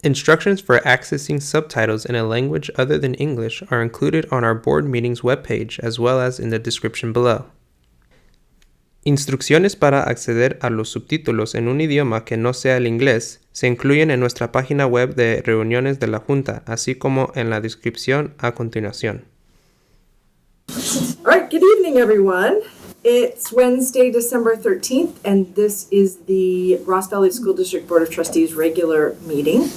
Instructions for accessing subtitles in a language other than English are included on our board meetings webpage as well as in the description below. Instrucciones para acceder a los subtítulos en un idioma que no sea el inglés se incluyen en nuestra página web de reuniones de la Junta, así como en la descripción a continuación. All right, good evening, everyone. It's Wednesday, December 13th, and this is the Ross Valley School District Board of Trustees regular meeting.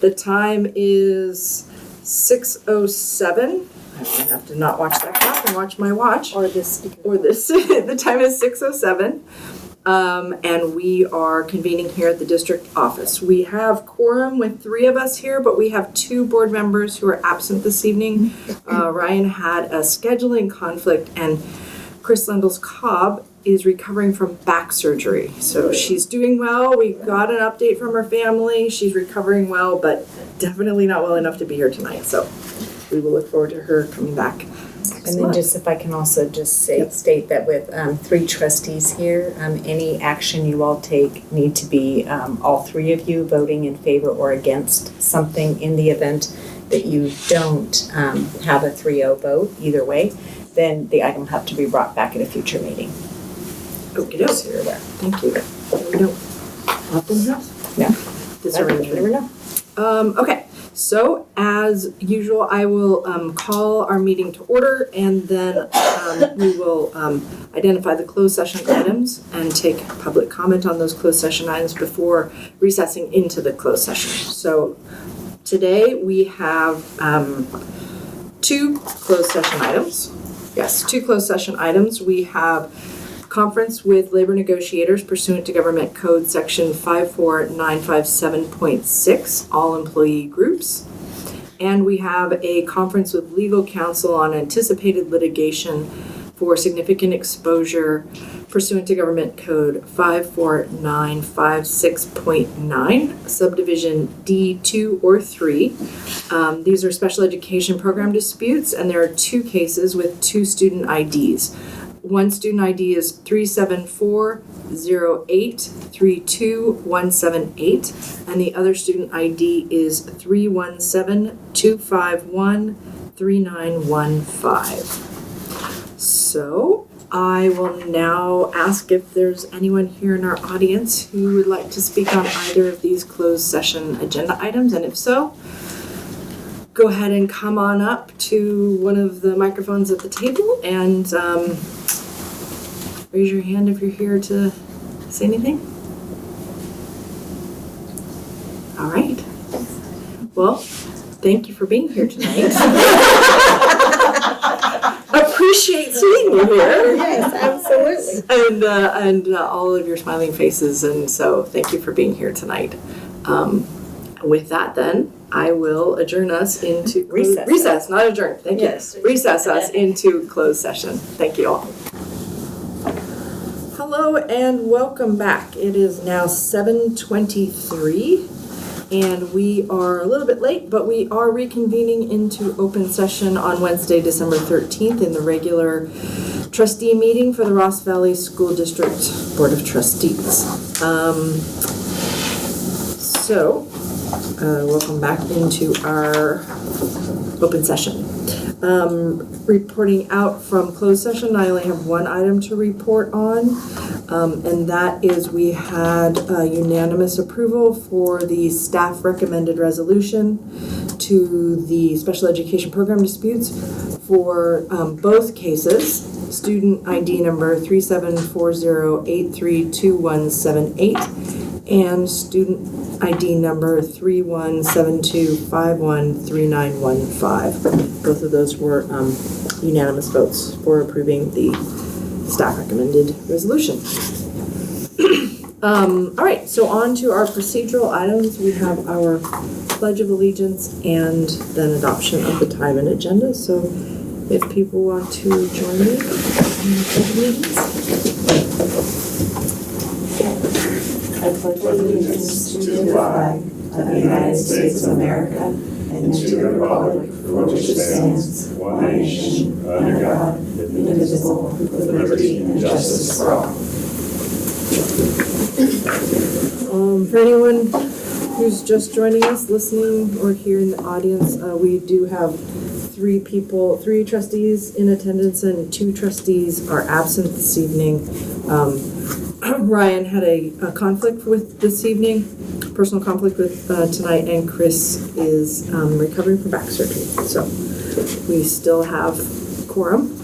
The time is 6:07. I might have to not watch that clock and watch my watch. Or this. The time is 6:07, and we are convening here at the district office. We have quorum with 3 of us here, but we have 2 board members who are absent this evening. Ryan had a scheduling conflict, and Chris Lendels-Cobb is recovering from back surgery. So she's doing well. We got an update from her family. She's recovering well, but definitely not well enough to be here tonight. So we will look forward to her coming back. And then just if I can also just state that with 3 trustees here, any action you all take need to be all 3 of you voting in favor or against something. In the event that you don't have a 3-0 vote either way, then the item will have to be brought back at a future meeting. Okay, So you're aware. thank you. We don't often have No. this You arrangement. never know. Okay, so as usual, I will call our meeting to order, and then we will identify the closed session items and take public comment on those closed session items before recessing into the closed session. So today we have 2 closed session items. Yes, 2 closed session items. We have conference with labor negotiators pursuant to Government Code Section 54957.6, all employee groups. And we have a conference with legal counsel on anticipated litigation for significant exposure pursuant to Government Code 54956.9, subdivision D2 or 3. These are special education program disputes, and there are 2 cases with 2 student IDs. One student ID is 37408322178, and the other student ID is 31725139115. So I will now ask if there's anyone here in our audience who would like to speak on either of these closed session agenda items, and if so, go ahead and come on up to one of the microphones at the table and raise your hand if you're here to say anything. All right. Well, thank you for being here tonight. Appreciate seeing you here. Yes, absolutely. And all of your smiling faces, and so thank you for being here tonight. With that, then, I will adjourn us into recess, not adjourn. Thank you. Yes. Recess us into closed session. Thank you all. Hello and welcome back. It is now 7:23, and we are a little bit late, but we are reconvening into open session on Wednesday, December 13th in the regular trustee meeting for the Ross Valley School District Board of Trustees. Welcome back into our open session. Reporting out from closed session, I only have 1 item to report on, and that is we had unanimous approval for the staff recommended resolution to the special education program disputes for both cases. Student ID number 3740832178 and student ID number 3172513915. Both of those were unanimous votes for approving the staff recommended resolution. All right, so on to our procedural items. We have our Pledge of Allegiance and then adoption of the time and agenda. So if people want to join me in the Pledge of Allegiance. I pledge allegiance to the flag of the United States of America and to the republic for which it stands, one nation, under God, indivisible, with liberty and justice for all. For anyone who's just joining us, listening, or here in the audience, we do have three trustees in attendance, and 2 trustees are absent this evening. Ryan had a conflict with this evening, personal conflict with tonight, and Chris is recovering from back surgery. So we still have quorum.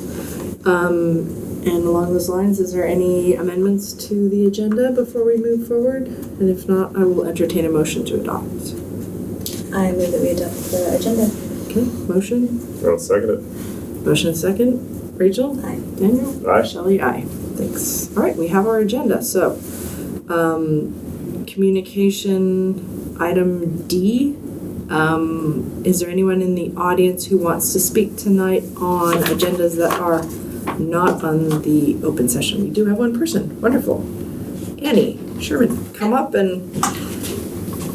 And along those lines, is there any amendments to the agenda before we move forward? And if not, I will entertain a motion to adopt. I move that we adopt the agenda. Okay, motion? I'll second it. Motion second. Rachel? Aye. Daniel? Aye. Shelley? Aye. Thanks. All right, we have our agenda. So, communication item D. Is there anyone in the audience who wants to speak tonight on agendas that are not on the open session? We do have one person. Wonderful. Annie Sherman, come up and...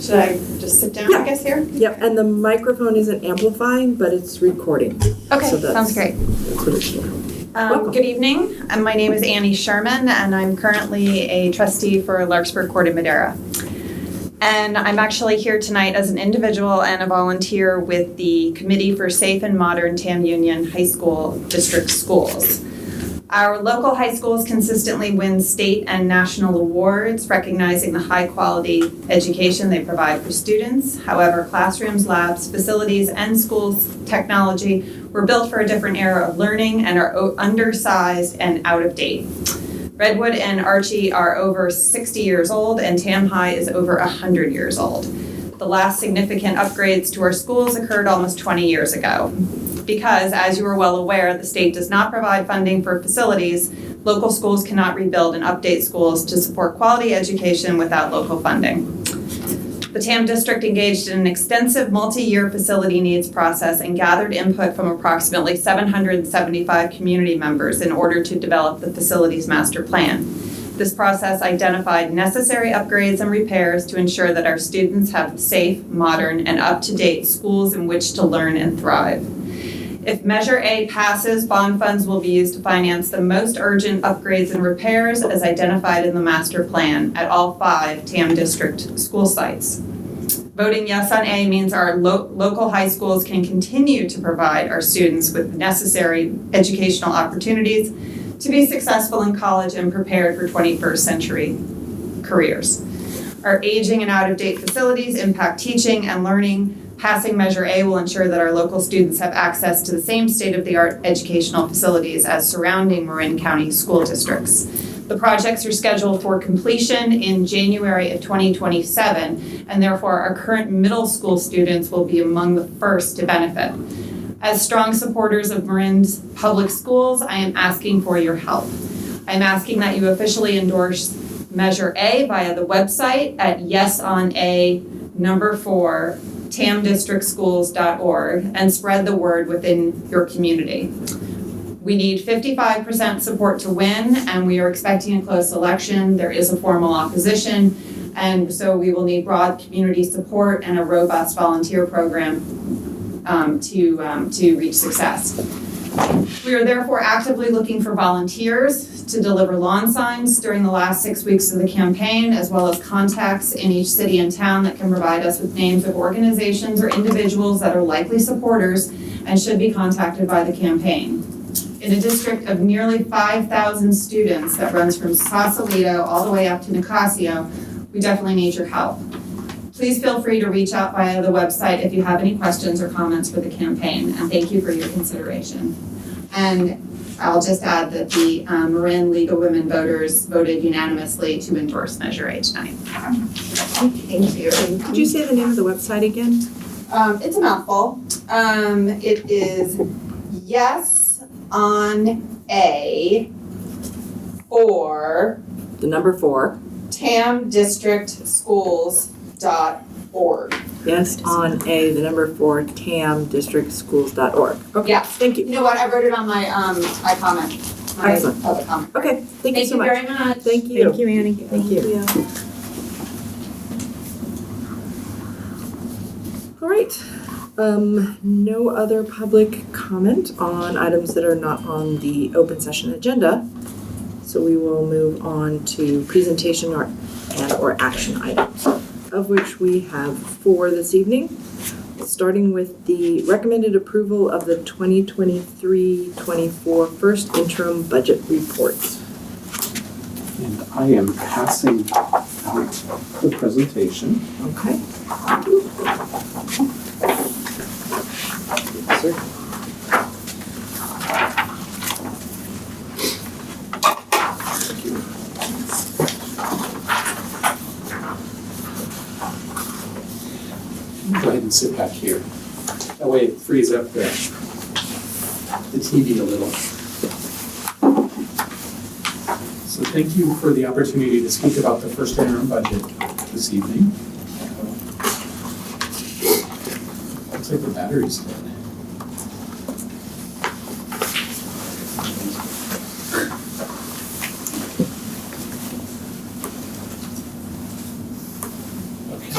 Should I just sit down, Yeah. I guess, here? Yep, and the microphone isn't amplifying, but it's recording. Okay, So that's- sounds great. That's what it's for. Welcome. Good evening. My name is Annie Sherman, and I'm currently a trustee for Larkspur Court in Madera. And I'm actually here tonight as an individual and a volunteer with the Committee for Safe and Modern Tam Union High School District Schools. Our local high schools consistently win state and national awards recognizing the high-quality education they provide for students. However, classrooms, labs, facilities, and schools technology were built for a different era of learning and are undersized and out of date. Redwood and Archie are over 60 years old, and Tam High is over 100 years old. The last significant upgrades to our schools occurred almost 20 years ago. Because, as you are well aware, the state does not provide funding for facilities, local schools cannot rebuild and update schools to support quality education without local funding. The Tam District engaged in an extensive multi-year facility needs process and gathered input from approximately 775 community members in order to develop the facilities master plan. This process identified necessary upgrades and repairs to ensure that our students have safe, modern, and up-to-date schools in which to learn and thrive. If Measure A passes, bond funds will be used to finance the most urgent upgrades and repairs as identified in the master plan at all 5 Tam District school sites. Voting yes on A means our local high schools can continue to provide our students with necessary educational opportunities to be successful in college and prepared for 21st century careers. Our aging and out-of-date facilities impact teaching and learning. Passing Measure A will ensure that our local students have access to the same state-of-the-art educational facilities as surrounding Marin County school districts. The projects are scheduled for completion in January of 2027, and therefore our current middle school students will be among the first to benefit. As strong supporters of Marin's public schools, I am asking for your help. I'm asking that you officially endorse Measure A via the website at yesona4 tamdistrictschools.org and spread the word within your community. We need 55% support to win, and we are expecting a close election. There is a formal opposition, and so we will need broad community support and a robust volunteer program to reach success. We are therefore actively looking for volunteers to deliver lawn signs during the last 6 weeks of the campaign, as well as contacts in each city and town that can provide us with names of organizations or individuals that are likely supporters and should be contacted by the campaign. In a district of nearly 5,000 students that runs from Sausalito all the way up to Nicasio, we definitely need your help. Please feel free to reach out via the website if you have any questions or comments for the campaign, and thank you for your consideration. And I'll just add that the Marin League of Women Voters voted unanimously to endorse Measure A tonight. Thank you. Could you say the name of the website again? It's a mouthful. It is yes on A for The number 4. tamdistrictschools.org. Yes, on A, the number 4, tamdistrictschools.org. Okay, Yeah. thank you. You know what? I wrote it on my comment. My Excellent. public comment. Okay, thank you so much. Thank you very much. Thank you. Thank you, Annie. Thank you. All right. No other public comment on items that are not on the open session agenda. So we will move on to presentation or action items. of which we have 4 this evening, starting with the recommended approval of the 2023-24 first interim budget report. And I am passing out the presentation. Okay. Sir. Go ahead and sit back here. That way it frees up the TV a little. So thank you for the opportunity to speak about the first interim budget this evening. Looks like the battery's dead. Okay.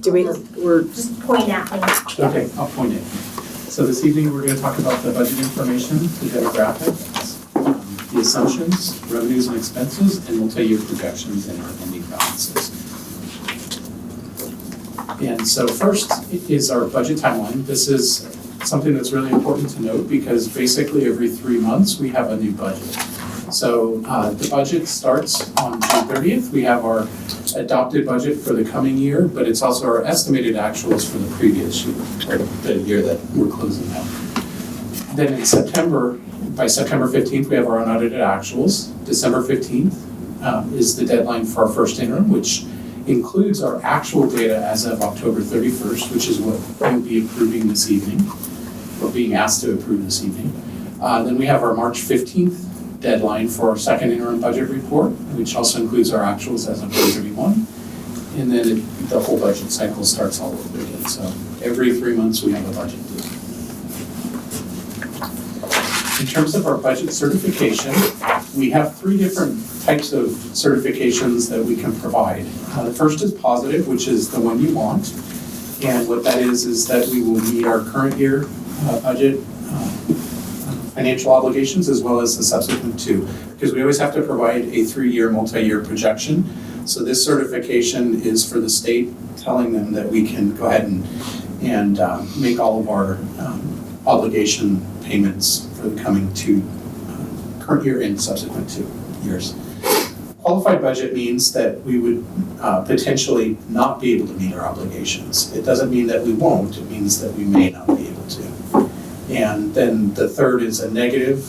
Do we, We're Just point at me. Okay, I'll point it. So this evening, we're going to talk about the budget information, the demographics, the assumptions, revenues and expenses, and multi-year projections and our ending balances. And so first is our budget timeline. This is something that's really important to note because basically every 3 months, we have a new budget. So the budget starts on June 30th. We have our adopted budget for the coming year, but it's also our estimated actuals for the previous year, or the year that we're closing out. Then in September, by September 15th, we have our unaudited actuals. December 15th is the deadline for our first interim, which includes our actual data as of October 31st, which is what we'll be approving this evening, or being asked to approve this evening. Then we have our March 15th deadline for our second interim budget report, which also includes our actuals as of 31. And then the whole budget cycle starts all over again. So every 3 months we have a budget due. In terms of our budget certification, we have 3 different types of certifications that we can provide. The first is positive, which is the one you want. And what that is that we will meet our current year budget financial obligations as well as the subsequent 2, because we always have to provide a 3-year multi-year projection. So this certification is for the state, telling them that we can go ahead and make all of our obligation payments for the coming 2 current year and subsequent 2 years. Qualified budget means that we would potentially not be able to meet our obligations. It doesn't mean that we won't, it means that we may not be able to. And then the third is a negative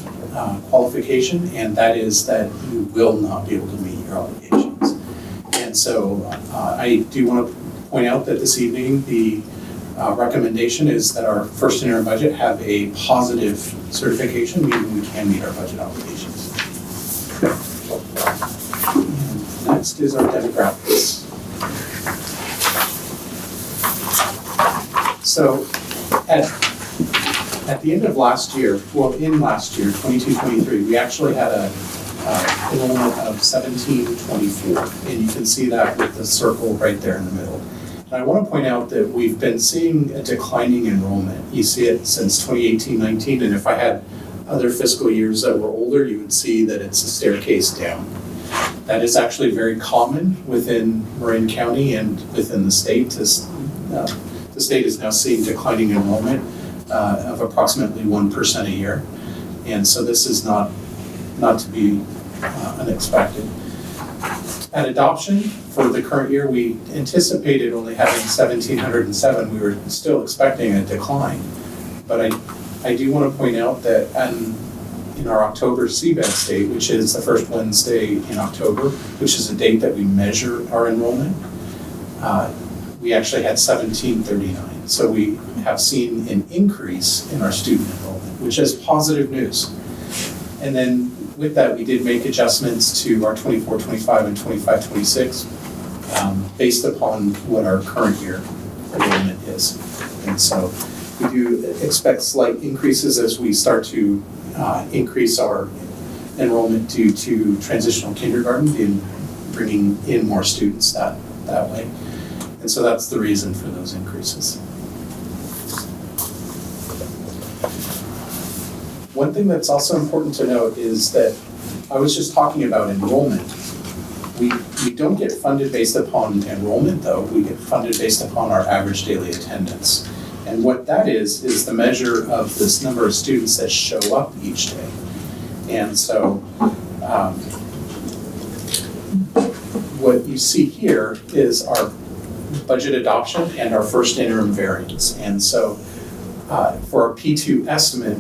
qualification, and that is that you will not be able to meet your obligations. And so I do want to point out that this evening the recommendation is that our first interim budget have a positive certification, meaning we can meet our budget obligations. And next is our demographics. So at the end of last year, well, in last year, 22-23, we actually had a enrollment of 1724, and you can see that with the circle right there in the middle. And I want to point out that we've been seeing a declining enrollment. You see it since 2018-19, and if I had other fiscal years that were older, you would see that it's a staircase down. That is actually very common within Marin County and within the state. The state is now seeing declining enrollment of approximately 1% a year. And so this is not to be unexpected. At adoption for the current year, we anticipated only having 1,707. We were still expecting a decline. But I do want to point out that in our October CBED date, which is the first Wednesday in October, which is a date that we measure our enrollment, we actually had 1,739. So we have seen an increase in our student enrollment, which is positive news. And then with that, we did make adjustments to our 24-25 and 25-26 based upon what our current year enrollment is. And so we do expect slight increases as we start to increase our enrollment due to transitional kindergarten and bringing in more students that way. And so that's the reason for those increases. One thing that's also important to note is that I was just talking about enrollment. We don't get funded based upon enrollment, though. We get funded based upon our average daily attendance. And what that is the measure of this number of students that show up each day. And so what you see here is our budget adoption and our first interim variance. And so for our P2 estimate,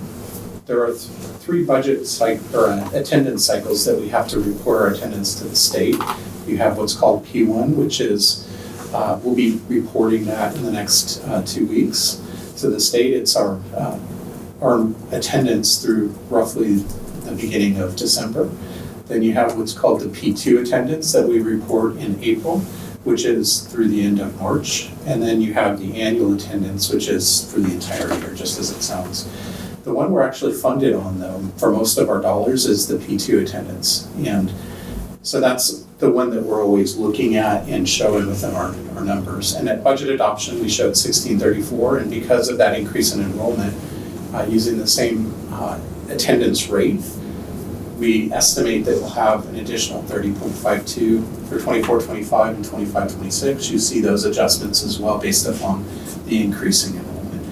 there are three attendance cycles that we have to report our attendance to the state. You have what's called P1, which is, we'll be reporting that in the next 2 weeks to the state. It's our attendance through roughly the beginning of December. Then you have what's called the P2 attendance that we report in April, which is through the end of March. And then you have the annual attendance, which is for the entire year, just as it sounds. The one we're actually funded on, though, for most of our dollars is the P2 attendance. And so that's the one that we're always looking at and showing within our numbers. And at budget adoption, we showed 1634, and because of that increase in enrollment, using the same attendance rate, we estimate that we'll have an additional 30.52 for 24-25 and 25-26. You see those adjustments as well based upon the increasing enrollment.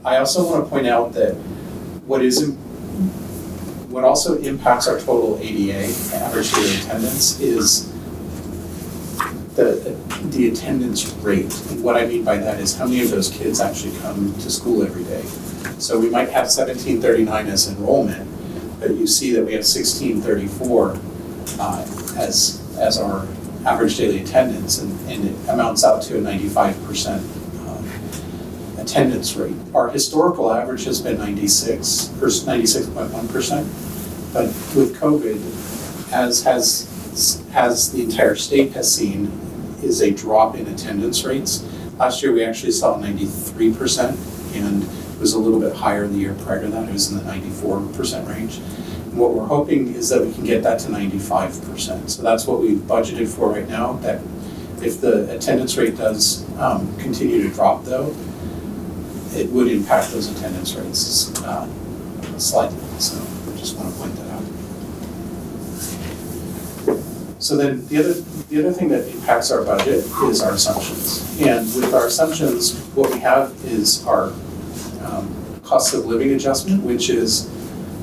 I also want to point out that what also impacts our total ADA, average daily attendance, is the attendance rate. And what I mean by that is how many of those kids actually come to school every day. So we might have 1739 as enrollment, but you see that we have 1634 as our average daily attendance, and it amounts out to a 95% attendance rate. Our historical average has been 96.1%, but with COVID, as the entire state has seen, is a drop in attendance rates. Last year we actually saw 93%, and it was a little bit higher the year prior to that. It was in the 94% range. And what we're hoping is that we can get that to 95%. So that's what we've budgeted for right now, that if the attendance rate does continue to drop, though, it would impact those attendance rates slightly. So I just want to point that out. So then the other thing that impacts our budget is our assumptions. And with our assumptions, what we have is our cost of living adjustment, which is,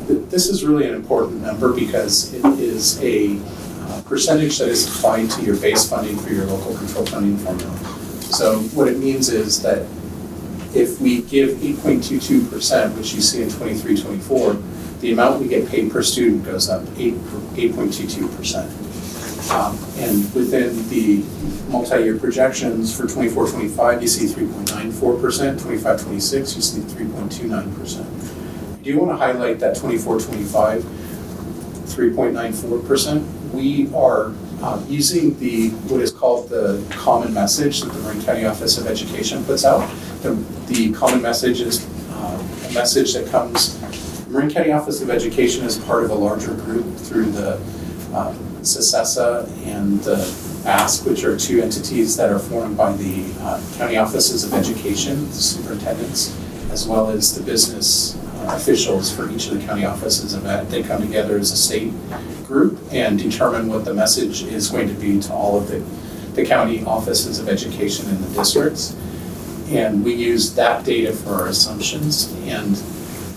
this is really an important number because it is a percentage that is applied to your base funding for your local control funding formula. So what it means is that if we give 8.22%, which you see in 23-24, the amount we get paid per student goes up 8.22%. And within the multi-year projections for 24-25, you see 3.94%, 25-26, you see 3.29%. I do want to highlight that 24-25, 3.94%. We are using what is called the common message that the Marin County Office of Education puts out. The common message is a message that comes, the Marin County Office of Education is part of a larger group through the SECESA and the ASK, which are two entities that are formed by the County Offices of Education, the superintendents, as well as the business officials for each of the county offices of ed. They come together as a state group and determine what the message is going to be to all of the county offices of education in the districts. And we use that data for our assumptions. And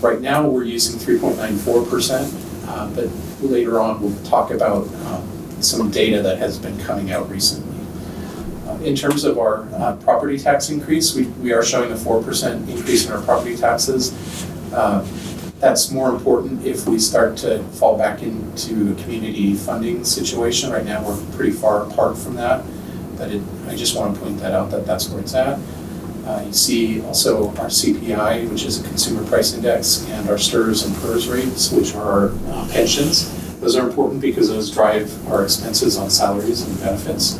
right now we're using 3.94%, but later on we'll talk about some data that has been coming out recently. In terms of our property tax increase, we are showing a 4% increase in our property taxes. That's more important if we start to fall back into a community funding situation. Right now we're pretty far apart from that, but I just want to point that out, that's where it's at. You see also our CPI, which is a consumer price index, and our STRS and PERS rates, which are our pensions. Those are important because those drive our expenses on salaries and benefits,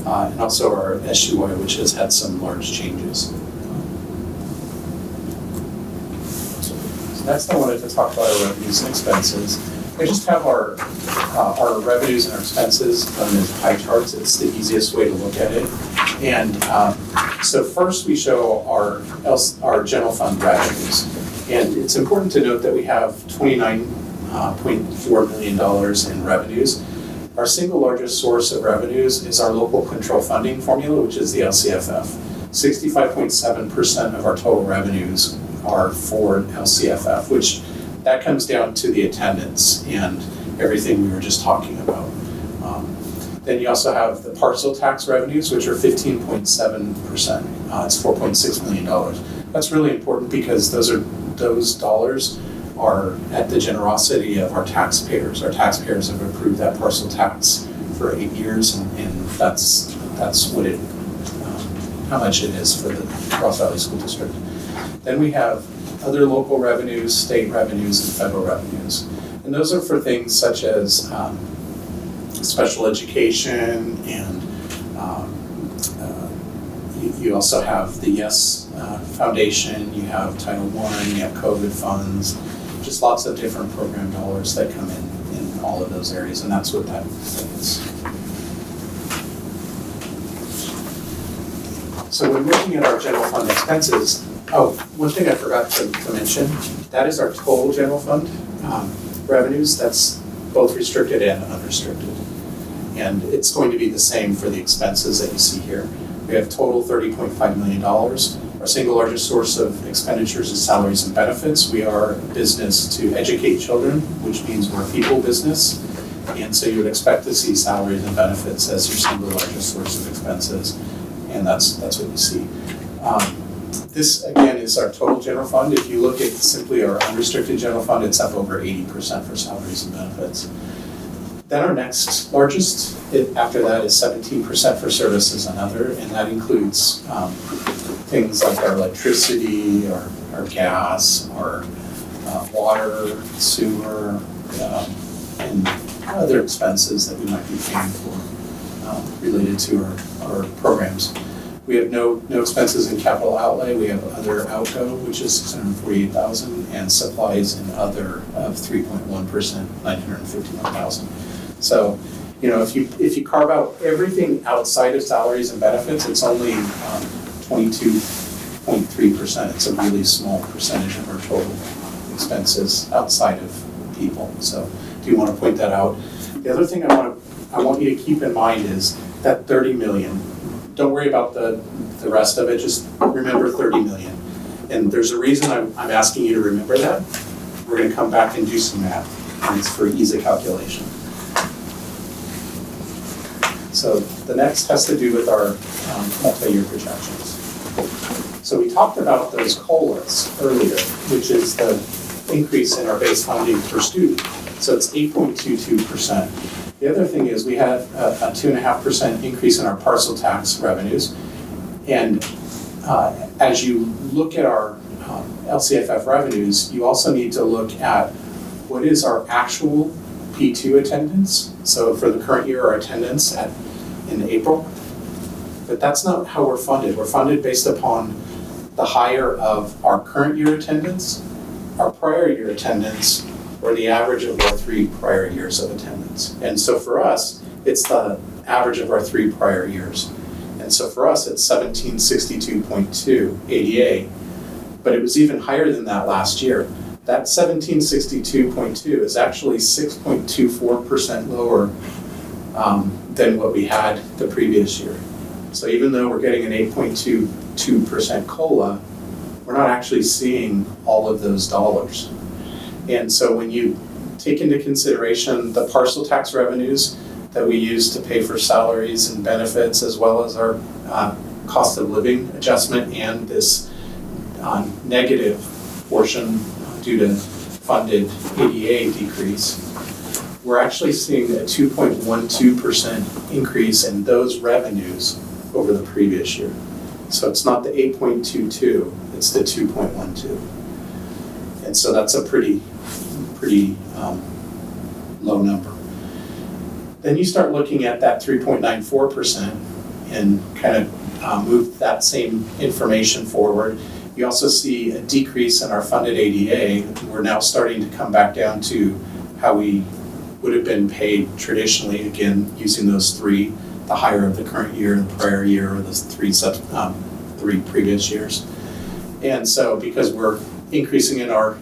and also our SUI, which has had some large changes. So next I wanted to talk about our revenues and expenses. I just have our revenues and our expenses done as pie charts. It's the easiest way to look at it. And so first we show our general fund revenues. And it's important to note that we have $29.4 million in revenues. Our single largest source of revenues is our local control funding formula, which is the LCFF. 65.7% of our total revenues are for LCFF, which that comes down to the attendance and everything we were just talking about. Then you also have the parcel tax revenues, which are 15.7%. It's $4.6 million. That's really important because those dollars are at the generosity of our taxpayers. Our taxpayers have approved that parcel tax for 8 years, and that's what it, how much it is for the Ross Valley School District. Then we have other local revenues, state revenues, and federal revenues. And those are for things such as special education, and you also have the YES Foundation, you have Title I, you have COVID funds, just lots of different program dollars that come in all of those areas, and that's what that is. So when looking at our general fund expenses, one thing I forgot to mention, that is our total general fund revenues. That's both restricted and unrestricted. And it's going to be the same for the expenses that you see here. We have total $30.5 million. Our single largest source of expenditures is salaries and benefits. We are a business to educate children, which means we're a people business. And so you would expect to see salaries and benefits as your single largest source of expenses. And that's what you see. This, again, is our total general fund. If you look at simply our unrestricted general fund, it's up over 80% for salaries and benefits. Then our next largest, after that, is 17% for services and other, and that includes things like our electricity, our gas, our water, sewer, and other expenses that we might be paying for related to our programs. We have no expenses in capital outlay. We have other outgo, which is $648,000, and supplies and other of 3.1%, $951,000. So, if you carve out everything outside of salaries and benefits, it's only 22.3%. It's a really small percentage of our total expenses outside of people. So, do you want to point that out? The other thing I want you to keep in mind is that 30 million. Don't worry about the rest of it, just remember 30 million. And there's a reason I'm asking you to remember that. We're going to come back and do some math, and it's for ease of calculation. So the next has to do with our multi-year projections. So we talked about those COLAs earlier, which is the increase in our base funding per student. So it's 8.22%. The other thing is we had a 2.5% increase in our parcel tax revenues. And as you look at our LCFF revenues, you also need to look at what is our actual P2 attendance. So for the current year, our attendance in April. But that's not how we're funded. We're funded based upon the higher of our current year attendance, our prior year attendance, or the average of our 3 prior years of attendance. And so for us, it's the average of our 3 prior years. And so for us, it's 1762.2 ADA, but it was even higher than that last year. That 1762.2 is actually 6.24% lower than what we had the previous year. So even though we're getting an 8.22% COLA, we're not actually seeing all of those dollars. And so when you take into consideration the parcel tax revenues that we use to pay for salaries and benefits, as well as our cost of living adjustment and this negative portion due to funded ADA decrease, we're actually seeing a 2.12% increase in those revenues over the previous year. So it's not the 8.22, it's the 2.12. And so that's a pretty low number. Then you start looking at that 3.94% and kind of move that same information forward. You also see a decrease in our funded ADA. We're now starting to come back down to how we would have been paid traditionally, again, using those 3, the higher of the current year, the prior year, or the 3 previous years. And so because we're increasing in our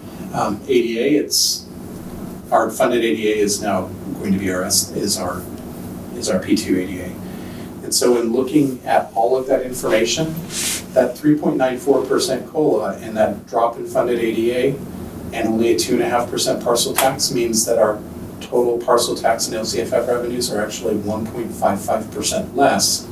ADA, our funded ADA is now going to be our is our P288. And so in looking at all of that information, that 3.94% COLA and that drop in funded ADA and only a 2.5% parcel tax means that our total parcel tax and LCFF revenues are actually 1.55% less in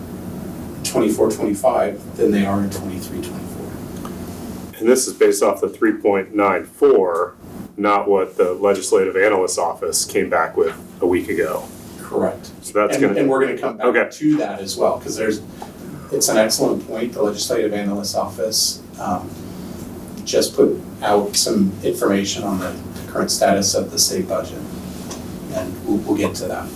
24-25 than they are in 23-24. And this is based off the 3.94, not what the Legislative Analyst's Office came back with a week ago. Correct. So that's and we're going to come back Okay. to that as well, because it's an excellent point. The Legislative Analyst's Office just put out some information on the current status of the state budget, and we'll get to that.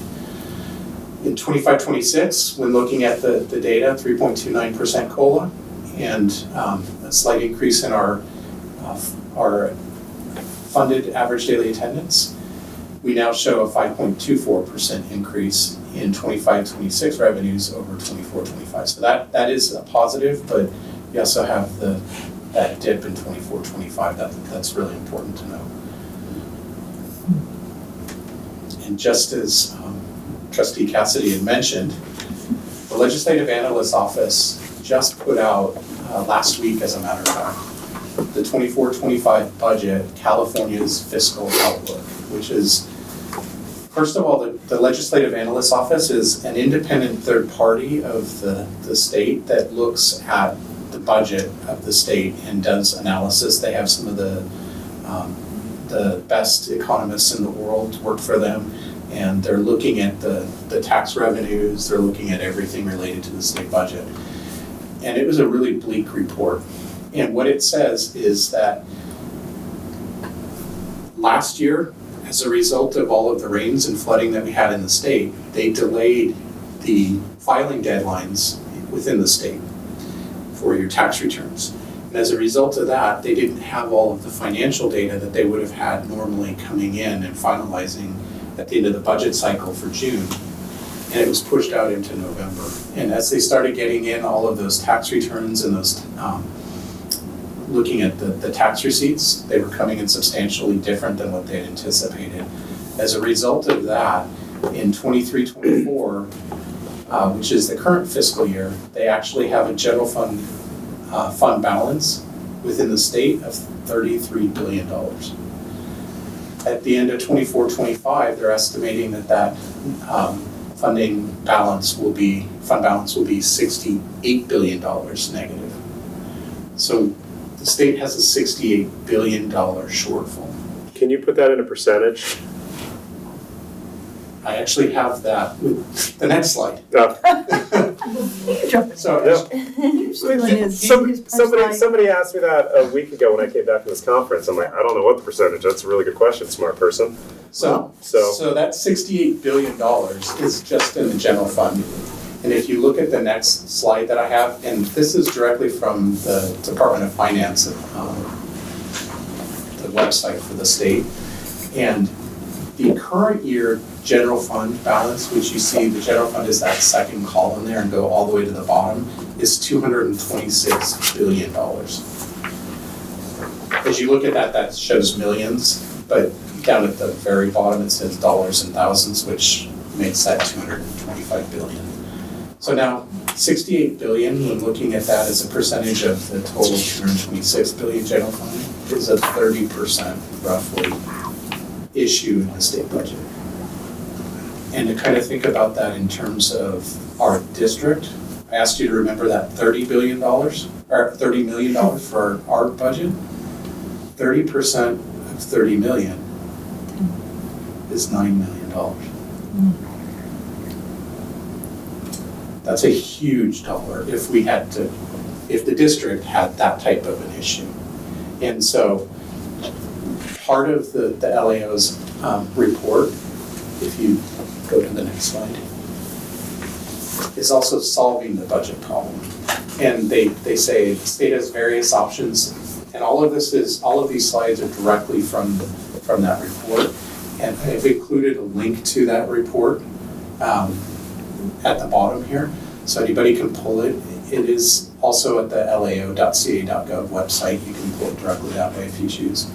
In 25-26, when looking at the data, 3.29% COLA, and a slight increase in our funded average daily attendance, we now show a 5.24% increase in 25-26 revenues over 24-25. So that is a positive, but you also have that dip in 24-25. That's really important to know. And just as Trustee Cassidy had mentioned, the Legislative Analyst's Office just put out last week, as a matter of fact, the 24-25 budget, California's fiscal outlook, which is, first of all, the Legislative Analyst's Office is an independent third party of the state that looks at the budget of the state and does analysis. They have some of the best economists in the world work for them, and they're looking at the tax revenues, they're looking at everything related to the state budget. And it was a really bleak report. And what it says is that last year, as a result of all of the rains and flooding that we had in the state, they delayed the filing deadlines within the state for your tax returns. And as a result of that, they didn't have all of the financial data that they would have had normally coming in and finalizing at the end of the budget cycle for June. And it was pushed out into November. And as they started getting in all of those tax returns and those looking at the tax receipts, they were coming in substantially different than what they had anticipated. As a result of that, in 23-24, which is the current fiscal year, they actually have a general fund balance within the state of $33 billion. At the end of 24-25, they're estimating that fund balance will be $68 billion negative. So the state has a $68 billion shortfall. Can you put that in a percentage? I actually have that with the next slide. So Somebody asked me that a week ago when I came back from this conference. I'm like, I don't know what the percentage. That's a really good question, smart person. So that $68 billion is just in the general fund. And if you look at the next slide that I have, and this is directly from the Department of Finance, the website for the state, and the current year general fund balance, which you see the general fund is that second column there and go all the way to the bottom, is $226 billion. As you look at that shows millions, but down at the very bottom it says dollars and thousands, which makes that $225 billion. So now, $68 billion, when looking at that as a percentage of the total $226 billion general fund, is a 30% roughly issue in the state budget. And to kind of think about that in terms of our district, I asked you to remember that $30 billion, or $30 million for our budget. 30% of $30 million is $9 million. That's a huge dollar if the district had that type of an issue. And so part of the LAO's report, if you go to the next slide, is also solving the budget problem. And they say the state has various options, and all of these slides are directly from that report. And I've included a link to that report at the bottom here, so anybody can pull it. It is also at the lao.ca.gov website. You can pull it directly that way if you choose.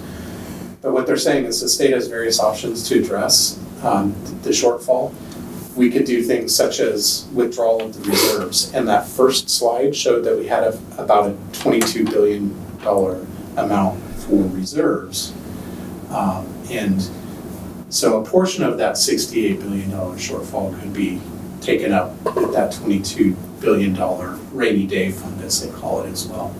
But what they're saying is the state has various options to address the shortfall. We could do things such as withdrawal of the reserves. And that first slide showed that we had about a $22 billion amount for reserves. And so a portion of that $68 billion shortfall could be taken up with that $22 billion rainy day fund, as they call it as well.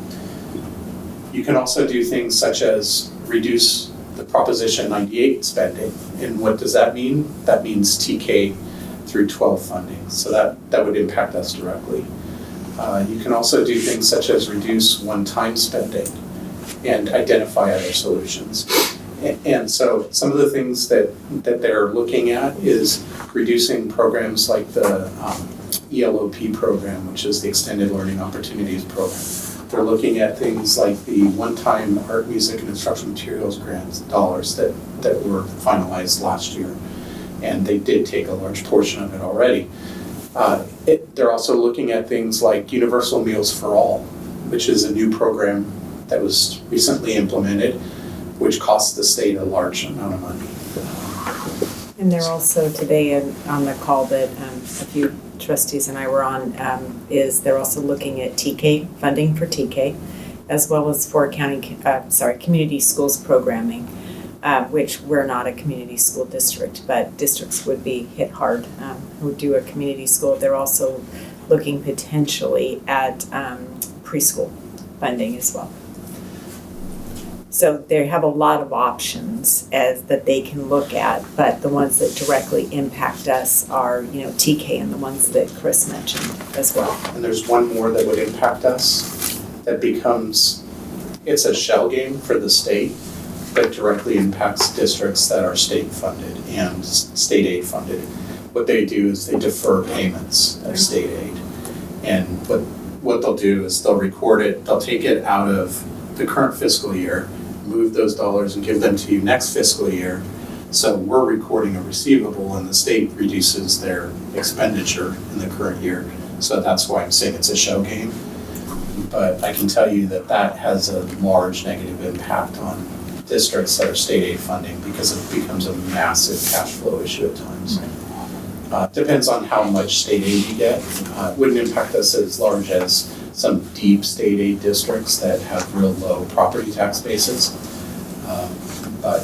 You can also do things such as reduce the Proposition 98 spending. And what does that mean? That means TK through 12 funding. So that would impact us directly. You can also do things such as reduce one-time spending and identify other solutions. And so some of the things that they're looking at is reducing programs like the ELOP program, which is the Extended Learning Opportunities Program. They're looking at things like the one-time art, music, and instructional materials grants dollars that were finalized last year. And they did take a large portion of it already. They're also looking at things like Universal Meals for All, which is a new program that was recently implemented, which costs the state a large amount of money. And they're also today on the call that a few trustees and I were on, is they're also looking at TK, funding for TK, as well as for community schools programming, which we're not a community school district, but districts would be hit hard who do a community school. They're also looking potentially at preschool funding as well. So they have a lot of options that they can look at, but the ones that directly impact us are, TK and the ones that Chris mentioned as well. And there's one more that would impact us that it's a shell game for the state that directly impacts districts that are state funded and state aid funded. What they do is they defer payments of state aid. And what they'll do is they'll record it, they'll take it out of the current fiscal year, move those dollars and give them to you next fiscal year. So we're recording a receivable and the state reduces their expenditure in the current year. So that's why I'm saying it's a shell game. But I can tell you that has a large negative impact on districts that are state aid funding because it becomes a massive cash flow issue at times. Depends on how much state aid you get. It wouldn't impact us as large as some deep state aid districts that have real low property tax bases. But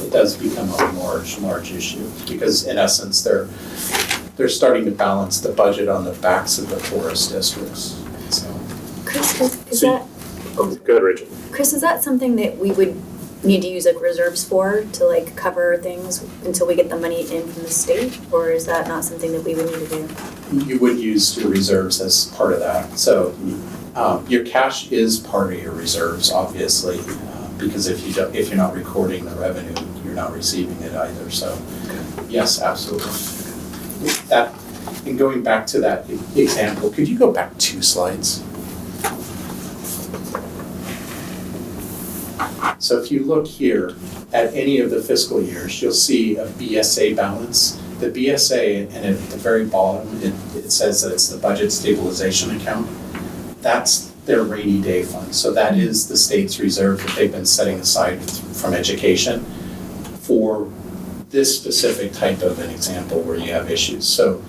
it does become a large issue because in essence they're starting to balance the budget on the backs of the poorest districts. So, Chris, is that Go ahead, Rachel. Chris, is that something that we would need to use like reserves for to cover things until we get the money in from the state, or is that not something that we would need to do? You would use your reserves as part of that. So your cash is part of your reserves, obviously, because if you're not recording the revenue, you're not receiving it either. So yes, absolutely. And going back to that example, could you go back 2 slides? So if you look here at any of the fiscal years, you'll see a BSA balance. The BSA, and at the very bottom, it says that it's the budget stabilization account. That's their rainy day fund. So that is the state's reserve that they've been setting aside from education for this specific type of an example where you have issues. So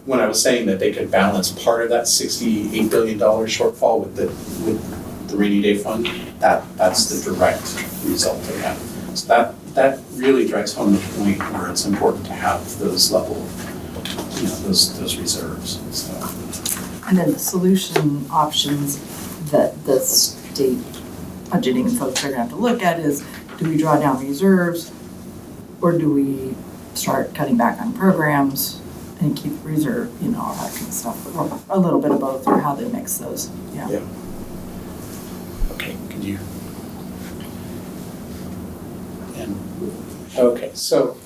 when I was saying that they could balance part of that $68 billion shortfall with the rainy day fund, that's the direct result of that. So that really drives home the point where it's important to have those level, those reserves. So. And then the solution options that the state budgeting folks are going to have to look at is, do we draw down reserves, or do we start cutting back on programs and keep reserve, all that kind of stuff, or a little bit of both, or how they mix those. Yeah. Okay, could you? Okay, so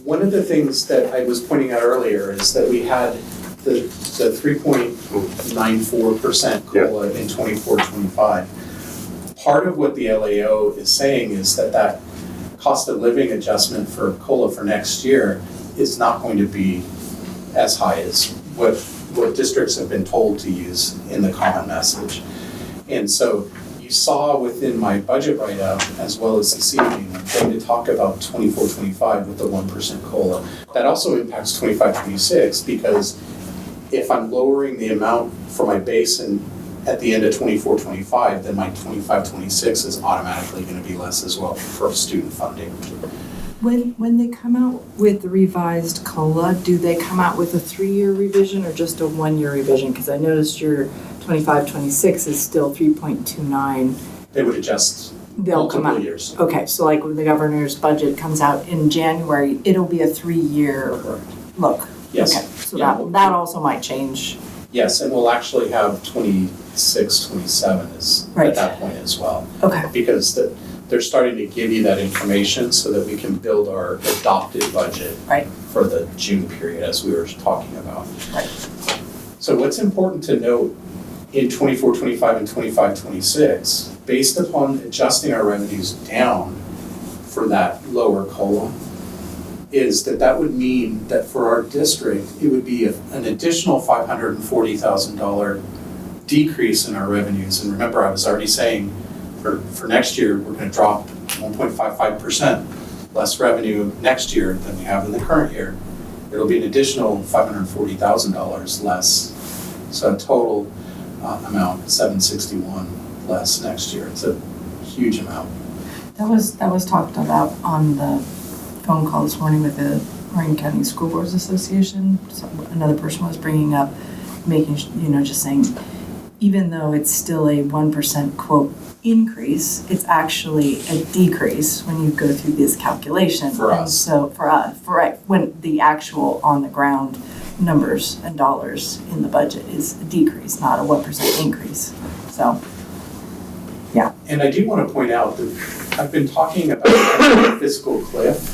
one of the things that I was pointing out earlier is that we had the 3.94% COLA in 24-25. Part of what the LAO is saying is that cost of living adjustment for COLA for next year is not going to be as high as what districts have been told to use in the common message. And so you saw within my budget write-up, as well as this evening, I'm going to talk about 24-25 with the 1% COLA. That also impacts 25-26 because if I'm lowering the amount for my base and at the end of 24-25, then my 25-26 is automatically going to be less as well for student funding. When they come out with the revised COLA, do they come out with a 3-year revision or just a 1-year revision? Because I noticed your 25-26 is still 3.29. They would adjust They'll come multiple out. years. Okay, so like when the governor's budget comes out in January, it'll be a 3-year look. Yes. Okay, so Yeah. that also might change. Yes, and we'll actually have 26-27 is Right. at that point as well. Okay. Because they're starting to give you that information so that we can build our adopted budget Right. for the June period, as we were talking about. Right. So what's important to note in 24-25 and 25-26, based upon adjusting our revenues down for that lower COLA, is that would mean that for our district, it would be an additional $540,000 decrease in our revenues. And remember, I was already saying for next year, we're going to drop 1.55% less revenue next year than we have in the current year. It'll be an additional $540,000 less. So a total amount, $761 less next year. It's a huge amount. That was talked about on the phone call this morning with the Marin County School Boards Association. So another person was bringing up, just saying, even though it's still a 1% quote increase, it's actually a decrease when you go through this calculation. For us. And so when the actual on the ground numbers and dollars in the budget is a decrease, not a 1% increase. So, yeah. And I do want to point out that I've been talking about the fiscal cliff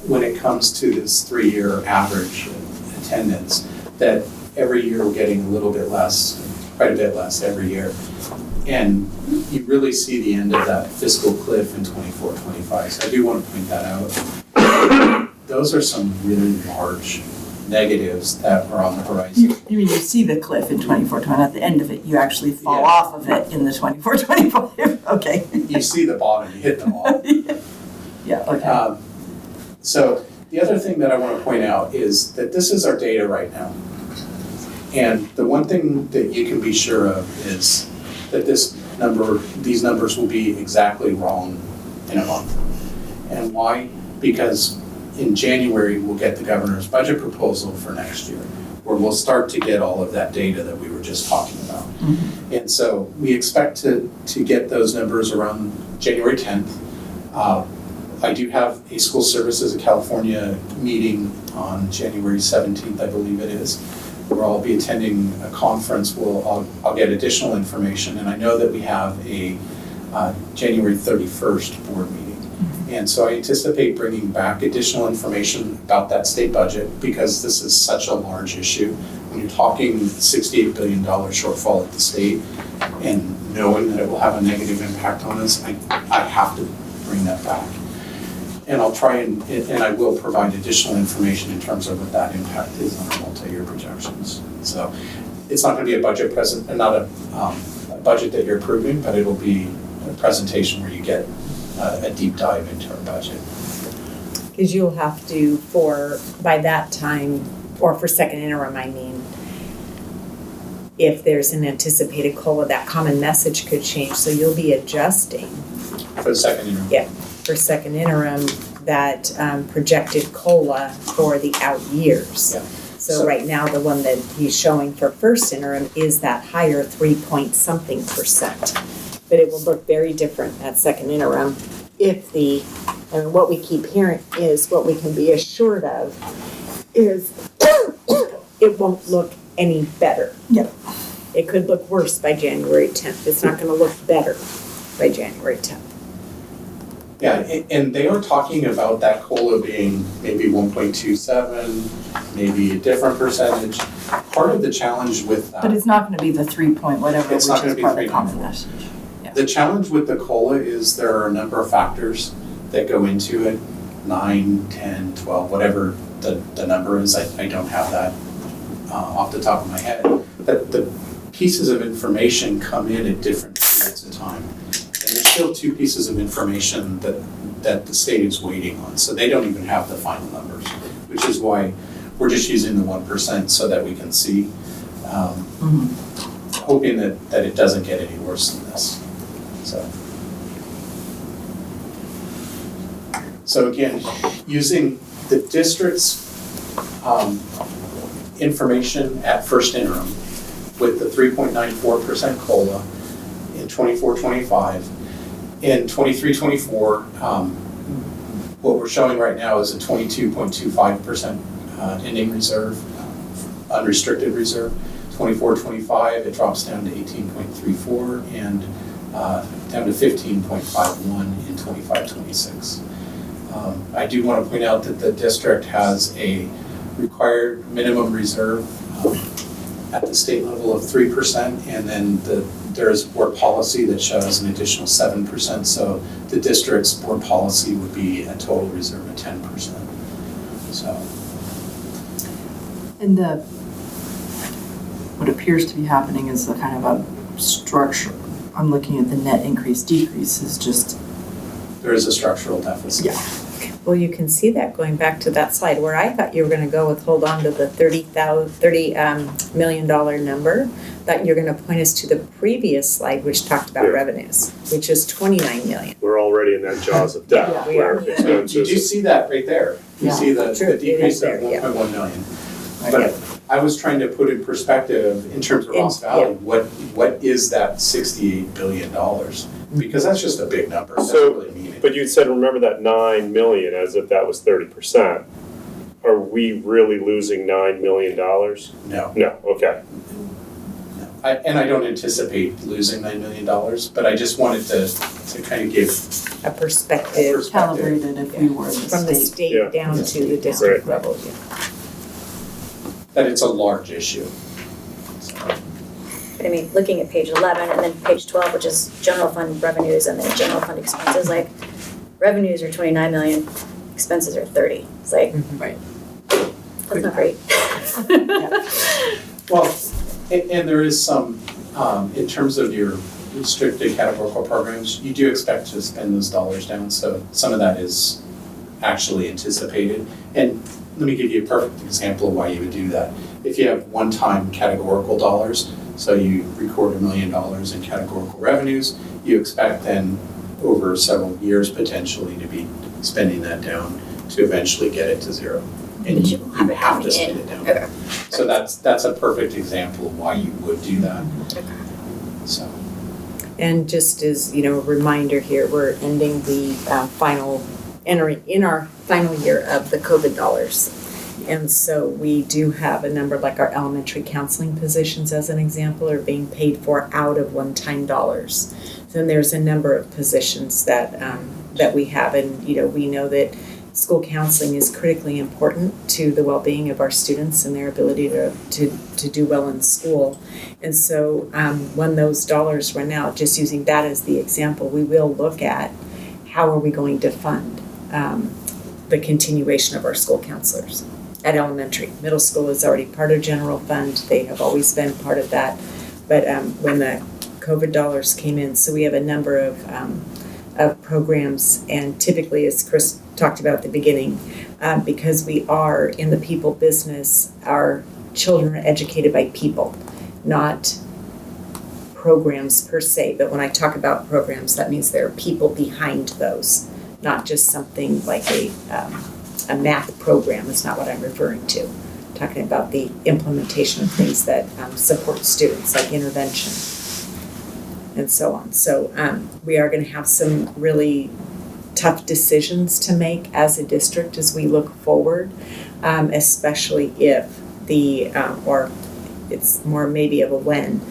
when it comes to this 3-year average attendance, that every year we're getting a little bit less, quite a bit less every year. And you really see the end of that fiscal cliff in 24-25. So I do want to point that out. Those are some really large negatives that are on the horizon. You see the cliff in 24-25. At the end of it, you actually fall Yeah. off of it in the 24-25. Okay. You see the bottom, you hit the bottom. Yeah, okay. So the other thing that I want to point out is that this is our data right now. And the one thing that you can be sure of is that these numbers will be exactly wrong in a month. And why? Because in January, we'll get the governor's budget proposal for next year, where we'll start to get all of that data that we were just talking about. Mm-hmm. And so we expect to get those numbers around January 10th. I do have a School Services of California meeting on January 17th, I believe it is, where I'll be attending a conference. I'll get additional information, and I know that we have a January 31st board meeting. And so I anticipate bringing back additional information about that state budget because this is such a large issue. When you're talking $68 billion shortfall at the state and knowing that it will have a negative impact on us, I have to bring that back. And I'll try and I will provide additional information in terms of what that impact is on our multi-year projections. So it's not going to be a budget not a budget that you're approving, but it'll be a presentation where you get a deep dive into our budget. Because you'll have to, by that time, or for second interim, I mean, if there's an anticipated COLA, that common message could change, so you'll be adjusting. For the second interim? Yeah, for second interim, that projected COLA for the out years. Yeah. So right now, the one that he's showing for first interim is that higher 3-point-something%. But it will look very different at second interim if what we keep hearing is, what we can be assured of is it won't look any better. Yep. It could look worse by January 10th. It's not going to look better by January 10th. Yeah, and they are talking about that COLA being maybe 1.27, maybe a different percentage. Part of the challenge with that. But it's not going to be the 3-point whatever, It's which not gonna is be part of the 3.4. common message. The challenge with the COLA is there are a number of factors that go into it, 9, 10, 12, whatever the number is. I don't have that off the top of my head. But the pieces of information come in at different periods of time. still two pieces of information that the state is waiting on. So they don't even have the final numbers, which is why we're just using the 1% so that we can see, hoping that it doesn't get any worse than this. So again, using the district's information at first interim with the 3.94% COLA in 24-25. In 23-24, what we're showing right now is a 22.25% ending reserve, unrestricted reserve. 24-25, it drops down to 18.34 and down to 15.51 in 25-26. I do want to point out that the district has a required minimum reserve at the state level of 3%, and then there's board policy that shows an additional 7%, so the district's board policy would be a total reserve of 10%. So. And what appears to be happening is a kind of a structure. I'm looking at the net increase decrease is just. There is a structural deficit. Yeah. Well, you can see that going back to that slide where I thought you were going to go with hold on to the $30 million number. That you're going to point us to the previous slide, which talked about revenues, which is 29 million. We're already in that jaws of death. Yeah, we where are. expenses- Did you see that right there? You see the decrease of 1.1 million. But I was trying to put in perspective in terms of Ross Valley, what is that $68 billion? Because that's just a big number. That doesn't really mean it. But you said, remember that 9 million as if that was 30%. Are we really losing $9 million? No. No, okay. And I don't anticipate losing $9 million, but I just wanted to kind of give A perspective Calibrated if we were the from the state. state down to the district Right. level. that it's a large issue. But I mean, looking at page 11 and then page 12, which is general fund revenues and then general fund expenses, like revenues are 29 million, expenses are 30. It's like, Right. that's not great. Well, and there is some, in terms of your restricted categorical programs, you do expect to spend those dollars down, so some of that is actually anticipated. And let me give you a perfect example of why you would do that. If you have one-time categorical dollars, so you record $1 million in categorical revenues, you expect then over several years potentially to be spending that down to eventually get it to zero. And But you you have it have to coming spend in. it down. Okay. So that's a perfect example of why you would do that. Okay. So. And just as, a reminder here, we're ending the entering in our final year of the COVID dollars. And so we do have a number, like our elementary counseling positions as an example, are being paid for out of one-time dollars. Then there's a number of positions that we have, and we know that school counseling is critically important to the well-being of our students and their ability to do well in school. And so when those dollars run out, just using that as the example, we will look at how are we going to fund the continuation of our school counselors at elementary. Middle school is already part of general fund. They have always been part of that. But when the COVID dollars came in, so we have a number of programs, and typically, as Chris talked about at the beginning, because we are in the people business, our children are educated by people, not programs per se. But when I talk about programs, that means there are people behind those, not just something like a math program. Is not what I'm referring to. I'm talking about the implementation of things that support students, like intervention and so on. So we are going to have some really tough decisions to make as a district as we look forward, especially if or it's more maybe of a when,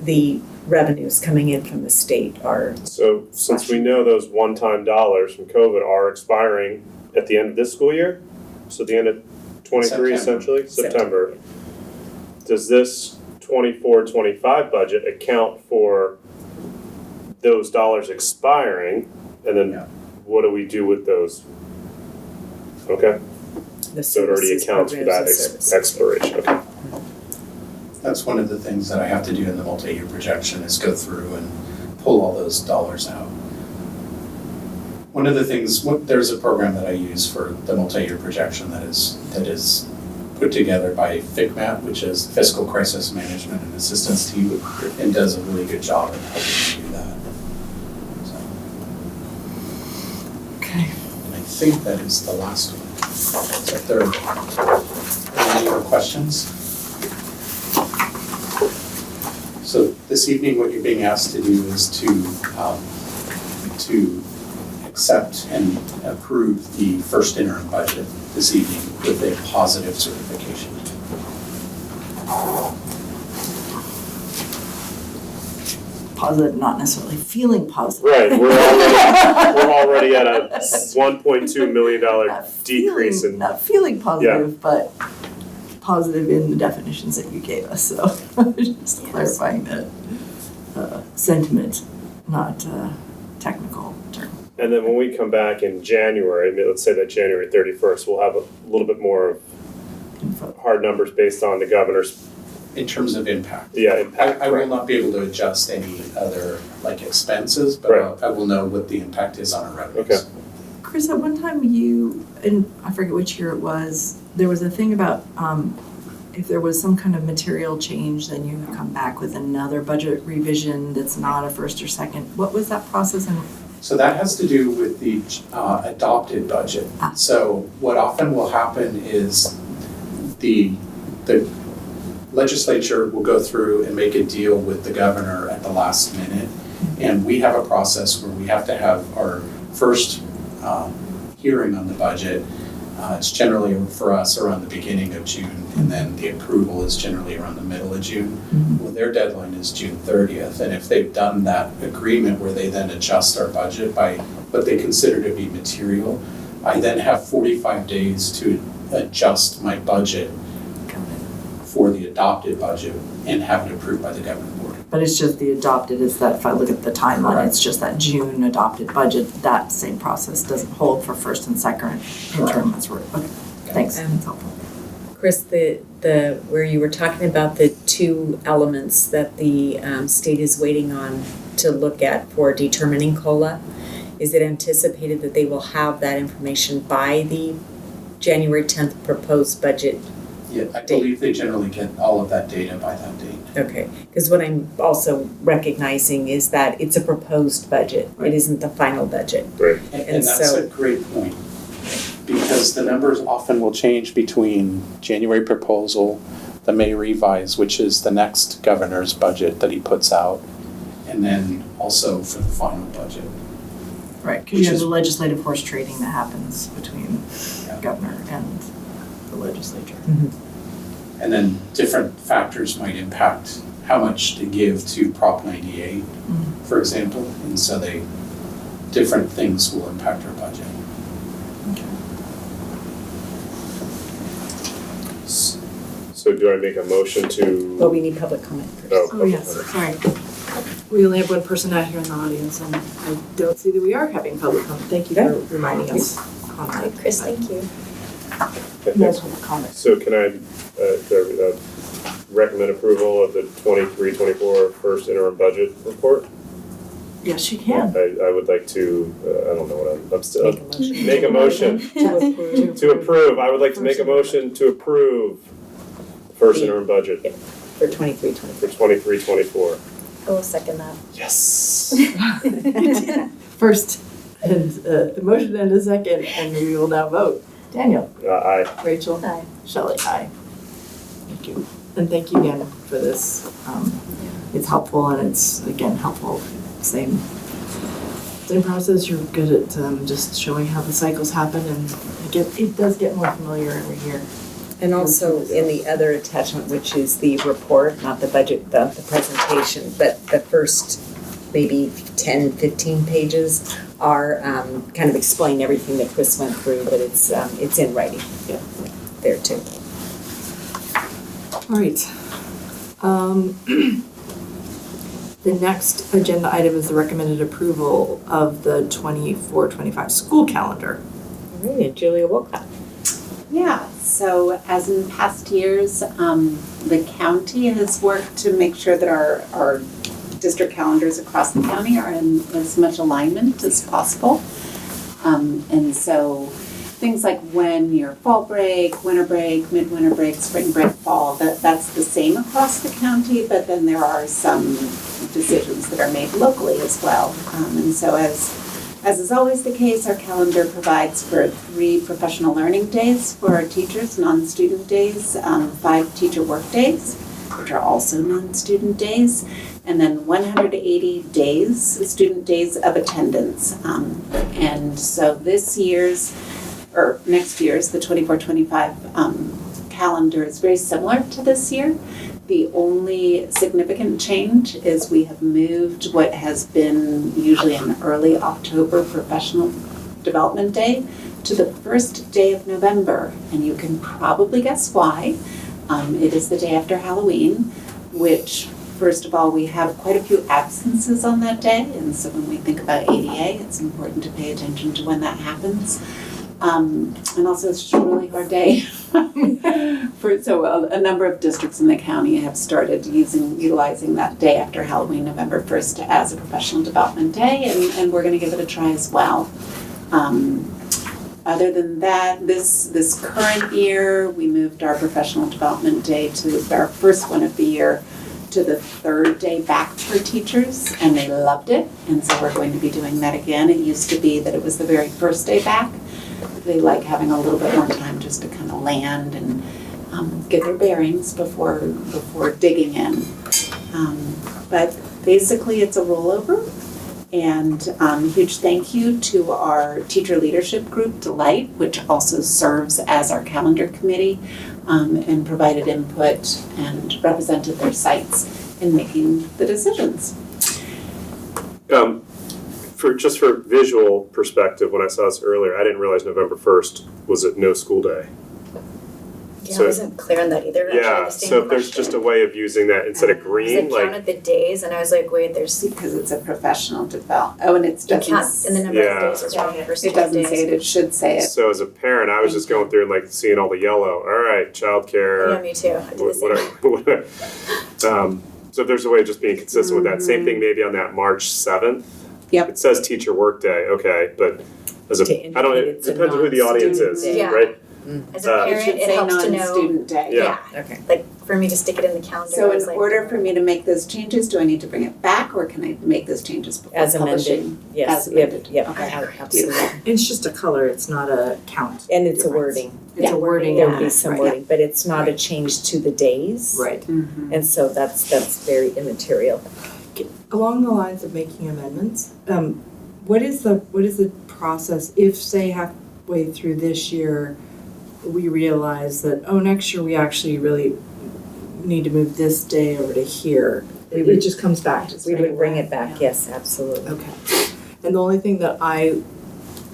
the revenues coming in from the state are. So since we know those one-time dollars from COVID are expiring at the end of this school year, so the end of 23 essentially, September, does this 24-25 budget account for those dollars expiring, and then what do we do with those? Okay, so it already accounts for that expiration. Okay. That's one of the things that I have to do in the multi-year projection is go through and pull all those dollars out. One of the things, there's a program that I use for the multi-year projection that is put together by FICMAT, which is Fiscal Crisis Management and Assistance Team, and does a really good job of helping you do that. So, Okay. and I think that is the last one. So if there are any more questions? So this evening, what you're being asked to do is to accept and approve the first interim budget this evening with a positive certification. Positive, not necessarily feeling positive. Right, we're already at a $1.2 million decrease in. Not feeling positive, but positive in the definitions that you gave us, so just clarifying that sentiment, not technical term. And then when we come back in January, let's say that January 31st, we'll have a little bit more Info. hard numbers based on the governor's. In terms of impact. Yeah, impact. I will not be able to adjust any other expenses, but Right. I will know what the impact is on our revenues. Okay. Chris, at one time you, and I forget which year it was, there was a thing about if there was some kind of material change, then you would come back with another budget revision that's not a first or second. What was that process? And So that has to do with the adopted budget. So what often will happen is the legislature will go through and make a deal with the governor at the last minute. And we have a process where we have to have our first hearing on the budget. It's generally for us around the beginning of June, and then the approval is generally around the middle of June. Well, their deadline is June 30th, and if they've done that agreement where they then adjust our budget by what they consider to be material, I then have 45 days to adjust my budget for the adopted budget and have it approved by the governing board. but it's just the adopted, is that if I look at the timeline, it's just that June adopted budget, that same process doesn't hold for first and second interim. That's right. Okay, thanks, that's helpful. Chris, the where you were talking about the two elements that the state is waiting on to look at for determining COLA, is it anticipated that they will have that information by the January 10th proposed budget? Yeah, I believe they generally get all of that data by that date. Okay, because what I'm also recognizing is that it's a proposed budget. Right. It isn't the final budget. Right. And that's so- a great point, because the numbers often will change between January proposal, the May revise, which is the next governor's budget that he puts out, and then also for the final budget. Right, because you have the legislative horse trading that happens between the governor and the legislature. And then different factors might impact how much to give to Prop 98, for example, and so different things will impact our budget. So do I make a motion to? But we need public comment first. Oh, yes, sorry. We only have one person out here in the audience, and I don't see that we are having public comment. Thank you for reminding us on Hi, that. Chris, thank you. No public comment. So can I recommend approval of the 23-24 first interim budget report? Yes, you can. I would like to, I don't know what I'm still. Make a motion. Make a motion to approve. I would like to make a motion to approve the first interim budget For 23-24. for 23-24. I will second that. Yes. First, and a motion and a second, and we will now vote. Daniel. Aye. Rachel? Aye. Shelley? Aye. Thank you. And thank you again for this. It's helpful, and it's, again, helpful. Same process. You're good at just showing how the cycles happen, and it does get more familiar every year. And also in the other attachment, which is the report, not the budget, the presentation, but the first maybe 10, 15 pages are kind of explain everything that Chris went through, but it's in writing there too. All right. The next agenda item is the recommended approval of the 24-25 school calendar. All right, and Julia Wolcott. Yeah, so as in past years, the county has worked to make sure that our district calendars across the county are in as much alignment as possible. And so things like when your fall break, winter break, midwinter break, spring break, fall, that's the same across the county, but then there are some decisions that are made locally as well. And so as is always the case, our calendar provides for 3 professional learning days for our teachers, non-student days, 5 teacher work days, which are also non-student days, and then 180 days, student days of attendance. And so this year's, or next year's, the 24-25 calendar is very similar to this year. The only significant change is we have moved what has been usually an early October professional development day to the first day of November. And you can probably guess why. It is the day after Halloween, which, first of all, we have quite a few absences on that day. And so when we think about ADA, it's important to pay attention to when that happens. And also it's just a really hard day. So a number of districts in the county have started utilizing that day after Halloween, November 1st, as a professional development day, and we're going to give it a try as well. Other than that, this current year, we moved our professional development day to our first one of the year to the 3rd day back for teachers, and they loved it, and so we're going to be doing that again. It used to be that it was the very first day back. They like having a little bit more time just to kind of land and get their bearings before digging in. But basically, it's a rollover. And huge thank you to our teacher leadership group, Delight, which also serves as our calendar committee, and provided input and represented their sites in making the decisions. For visual perspective, when I saw this earlier, I didn't realize November 1st was a no school day. Yeah, So- I wasn't clear on that either. Yeah, so if there's just a way of using that instead of green, I like, counted the days and I was like, wait, there's Because it's a professional development. Oh, and it's you count and the number Yeah. of days is wrong for it doesn't say it, it should say it. so as a parent, I was just going through and like seeing all the yellow. All right, Yeah, childcare, me too. I did the same. whatever. So if there's a way of just being consistent with that, same thing maybe on that March 7th. Yep. It says teacher work day, okay, but as a, To I don't, indicate it it's a depends on who the audience is, day. Yeah. right? As a It parent, should it say helps to know. non-student day. Yeah. Okay. Like for me to stick it in the calendar. So I was in like, order for me to make those changes, do I need to bring it back, or can I make those changes before As publishing? amended, yes, As amended. yep, Okay. absolutely. It's just a color, it's not a count. And it's a difference. wording. It's a wording. There on would be it, some right. wording, but it's not a change to the days. Right. Mhm. And so that's very immaterial. Along the lines of making amendments, what is the process if, say, halfway through this year, we realize that, oh, next year we actually really need to move this day over to here? It just comes back. We would bring it back, yes, absolutely. Okay. And the only thing that I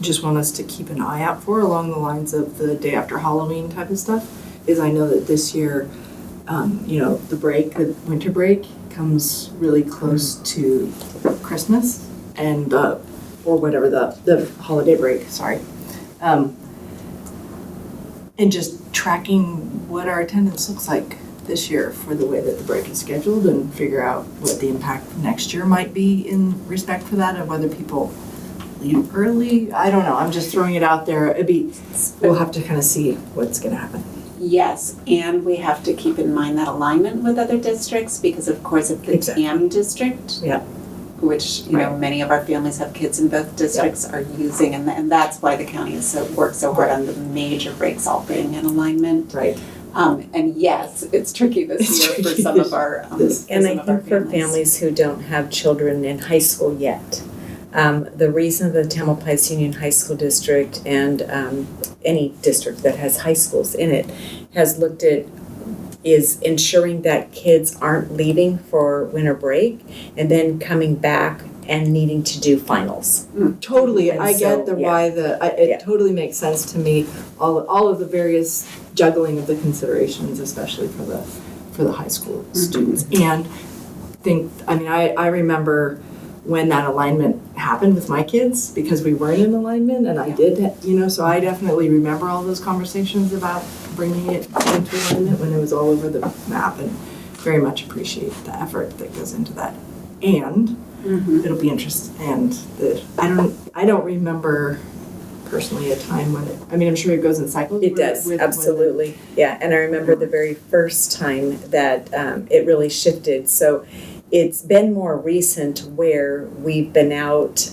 just want us to keep an eye out for along the lines of the day after Halloween type of stuff is I know that this year, the winter break comes really close to Christmas and, or whatever the holiday break, sorry. And just tracking what our attendance looks like this year for the way that the break is scheduled and figure out what the impact next year might be in respect for that, and whether people leave early. I don't know. I'm just throwing it out there. We'll have to kind of see what's going to happen. Yes, and we have to keep in mind that alignment with other districts, because of course if the Exactly. TAM district, Yeah. which many of our families have kids in both districts, are using, and that's why the county has worked so hard on the major breaks all being in alignment. Right. And yes, it's tricky this It's year tricky for some of our And I think for families who don't have children in high school yet, the reason the Tamalpais Union High School District and any district that has high schools in it has looked at is ensuring that kids aren't leaving for winter break and then coming back and needing to do finals. Totally. And I so, get the yeah. why it Yeah. totally makes sense to me. All of the various juggling of the considerations, especially for the high school students. And I remember when that alignment happened with my kids, because we weren't in alignment, and I did, so I definitely remember all those conversations about bringing it into alignment when it was all over the map, and very much appreciate the effort that goes into that. and Mhm. it'll be interesting. And I don't remember personally a time when I'm sure it goes in cycles. It does, absolutely. Yeah, and I remember the very first time that it really shifted. So it's been more recent where we've been out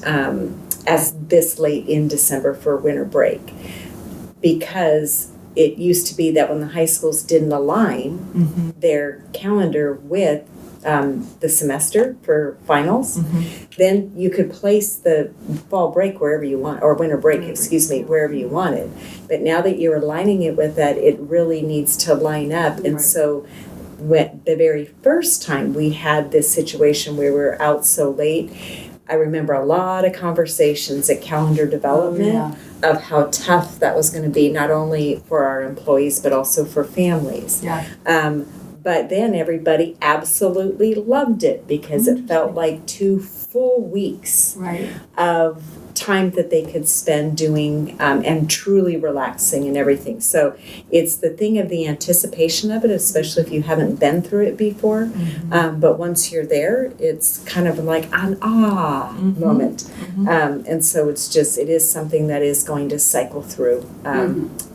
as this late in December for winter break, because it used to be that when the high schools didn't align their calendar with the semester for finals, then you could place the fall break wherever you want, or winter break, excuse me, wherever you wanted. But now that you're aligning it with that, it really needs to line up. And so when the very first time we had this situation where we were out so late, I remember a lot of conversations at calendar development of how tough that was going to be, not only for our employees, but also for families. But then everybody absolutely loved it because it felt like 2 full weeks of time that they could spend doing and truly relaxing and everything. So it's the thing of the anticipation of it, especially if you haven't been through it before. But once you're there, it's kind of like an moment. And so it is something that is going to cycle through,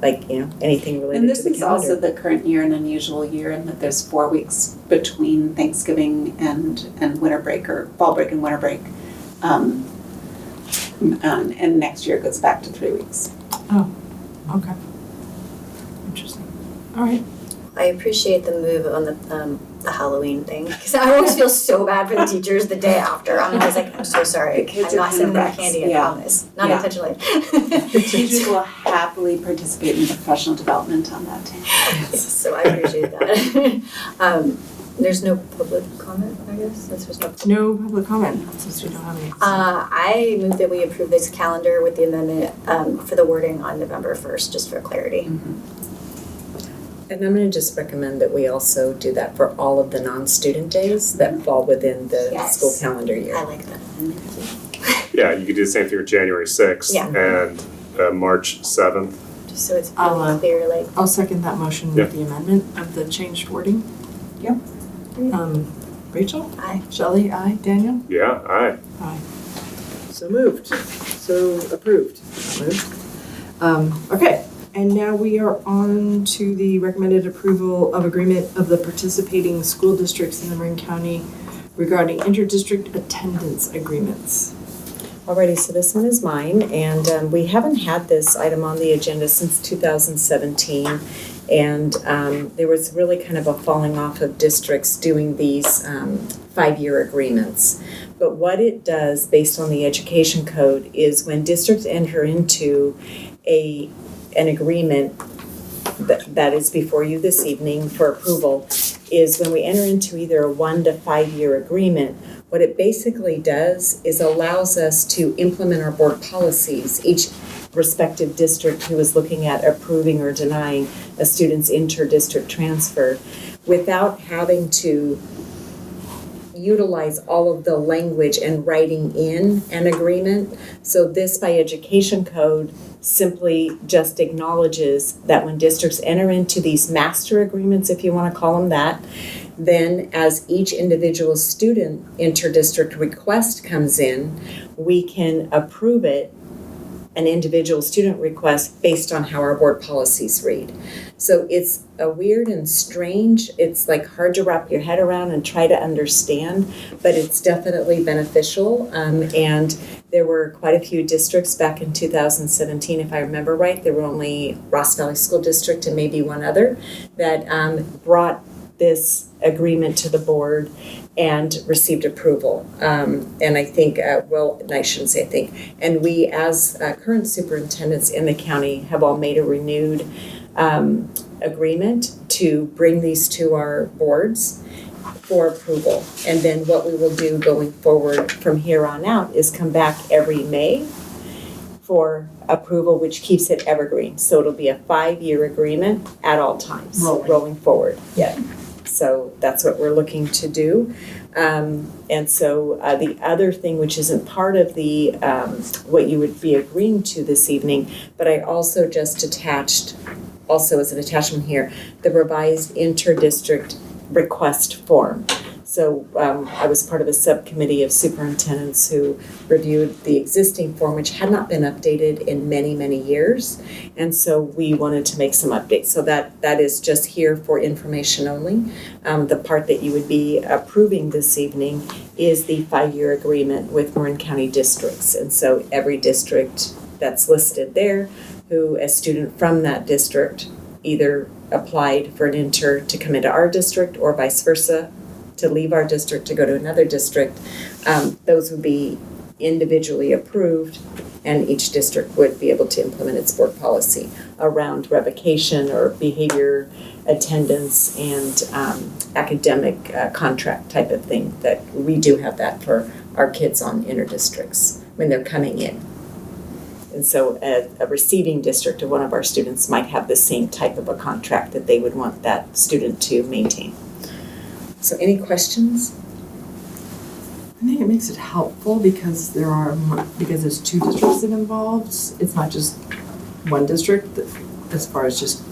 like, anything related And this to the is calendar. also the current year an unusual year in that there's 4 weeks between Thanksgiving and winter break, or fall break and winter break. And next year it goes back to 3 weeks. Oh, okay. Interesting. All right. I appreciate the move on the Halloween thing, because I always feel so bad for the teachers the day after. I'm always like, I'm so sorry. The kids I'm are not sending them kind of candy, I yeah. promise. Not Yeah. intentionally. The teachers will happily participate in professional development on that day. Yes, so I appreciate that. There's no public comment, I guess? There's No public comment since we don't have any. I move that we approve this calendar with the amendment for the wording on November 1st, just for clarity. And I'm going to just recommend that we also do that for all of the non-student days that fall within the Yes. school calendar year. I like that amendment. Yeah, you could do the same thing with January 6th Yeah. and March 7th. Just so it's I'll, really clear, like. I'll second that motion with the amendment of the changed wording. Yep. Rachel? Aye. Shelley? Aye. Daniel? Yeah, aye. Aye. So moved. So approved. Moved. Okay. And now we are on to the recommended approval of agreement of the participating school districts in the Marin County regarding interdistrict attendance agreements. Alrighty, so this one is mine, and we haven't had this item on the agenda since 2017, and there was really kind of a falling off of districts doing these 5-year agreements. But what it does, based on the education code, is when districts enter into an agreement that is before you this evening for approval, is when we enter into either a 1 to 5 year agreement, what it basically does is allows us to implement our board policies. Each respective district who is looking at approving or denying a student's inter-district transfer without having to utilize all of the language and writing in an agreement. So this, by education code, simply just acknowledges that when districts enter into these master agreements, if you want to call them that, then as each individual student inter-district request comes in, we can approve it, an individual student request, based on how our board policies read. So it's a weird and strange, it's like hard to wrap your head around and try to understand, but it's definitely beneficial. And there were quite a few districts back in 2017, if I remember right. There were only Ross Valley School District and maybe one other that brought this agreement to the board and received approval. And I think, I shouldn't say I think, and we as current superintendents in the county have all made a renewed agreement to bring these to our boards for approval. And then what we will do going forward from here on out is come back every May for approval, which keeps it evergreen. So it'll be a 5-year agreement at all times, rolling forward. Yeah. So that's what we're looking to do. And so the other thing, which isn't part of the what you would be agreeing to this evening, but I also just attached, also as an attachment here, the revised inter-district request form. So I was part of a subcommittee of superintendents who reviewed the existing form, which had not been updated in many, many years. And so we wanted to make some updates. So that is just here for information only. The part that you would be approving this evening is the 5-year agreement with Marin County districts. And so every district that's listed there, who a student from that district either applied for an inter to come into our district or vice versa, to leave our district to go to another district, those would be individually approved, and each district would be able to implement its board policy around revocation or behavior, attendance, and academic contract type of thing. That we do have that for our kids on interdistricts when they're coming in. And so a receiving district of one of our students might have the same type of a contract that they would want that student to maintain. So any questions? I think it makes it helpful because because there's 2 districts involved. It's not just one district as far as just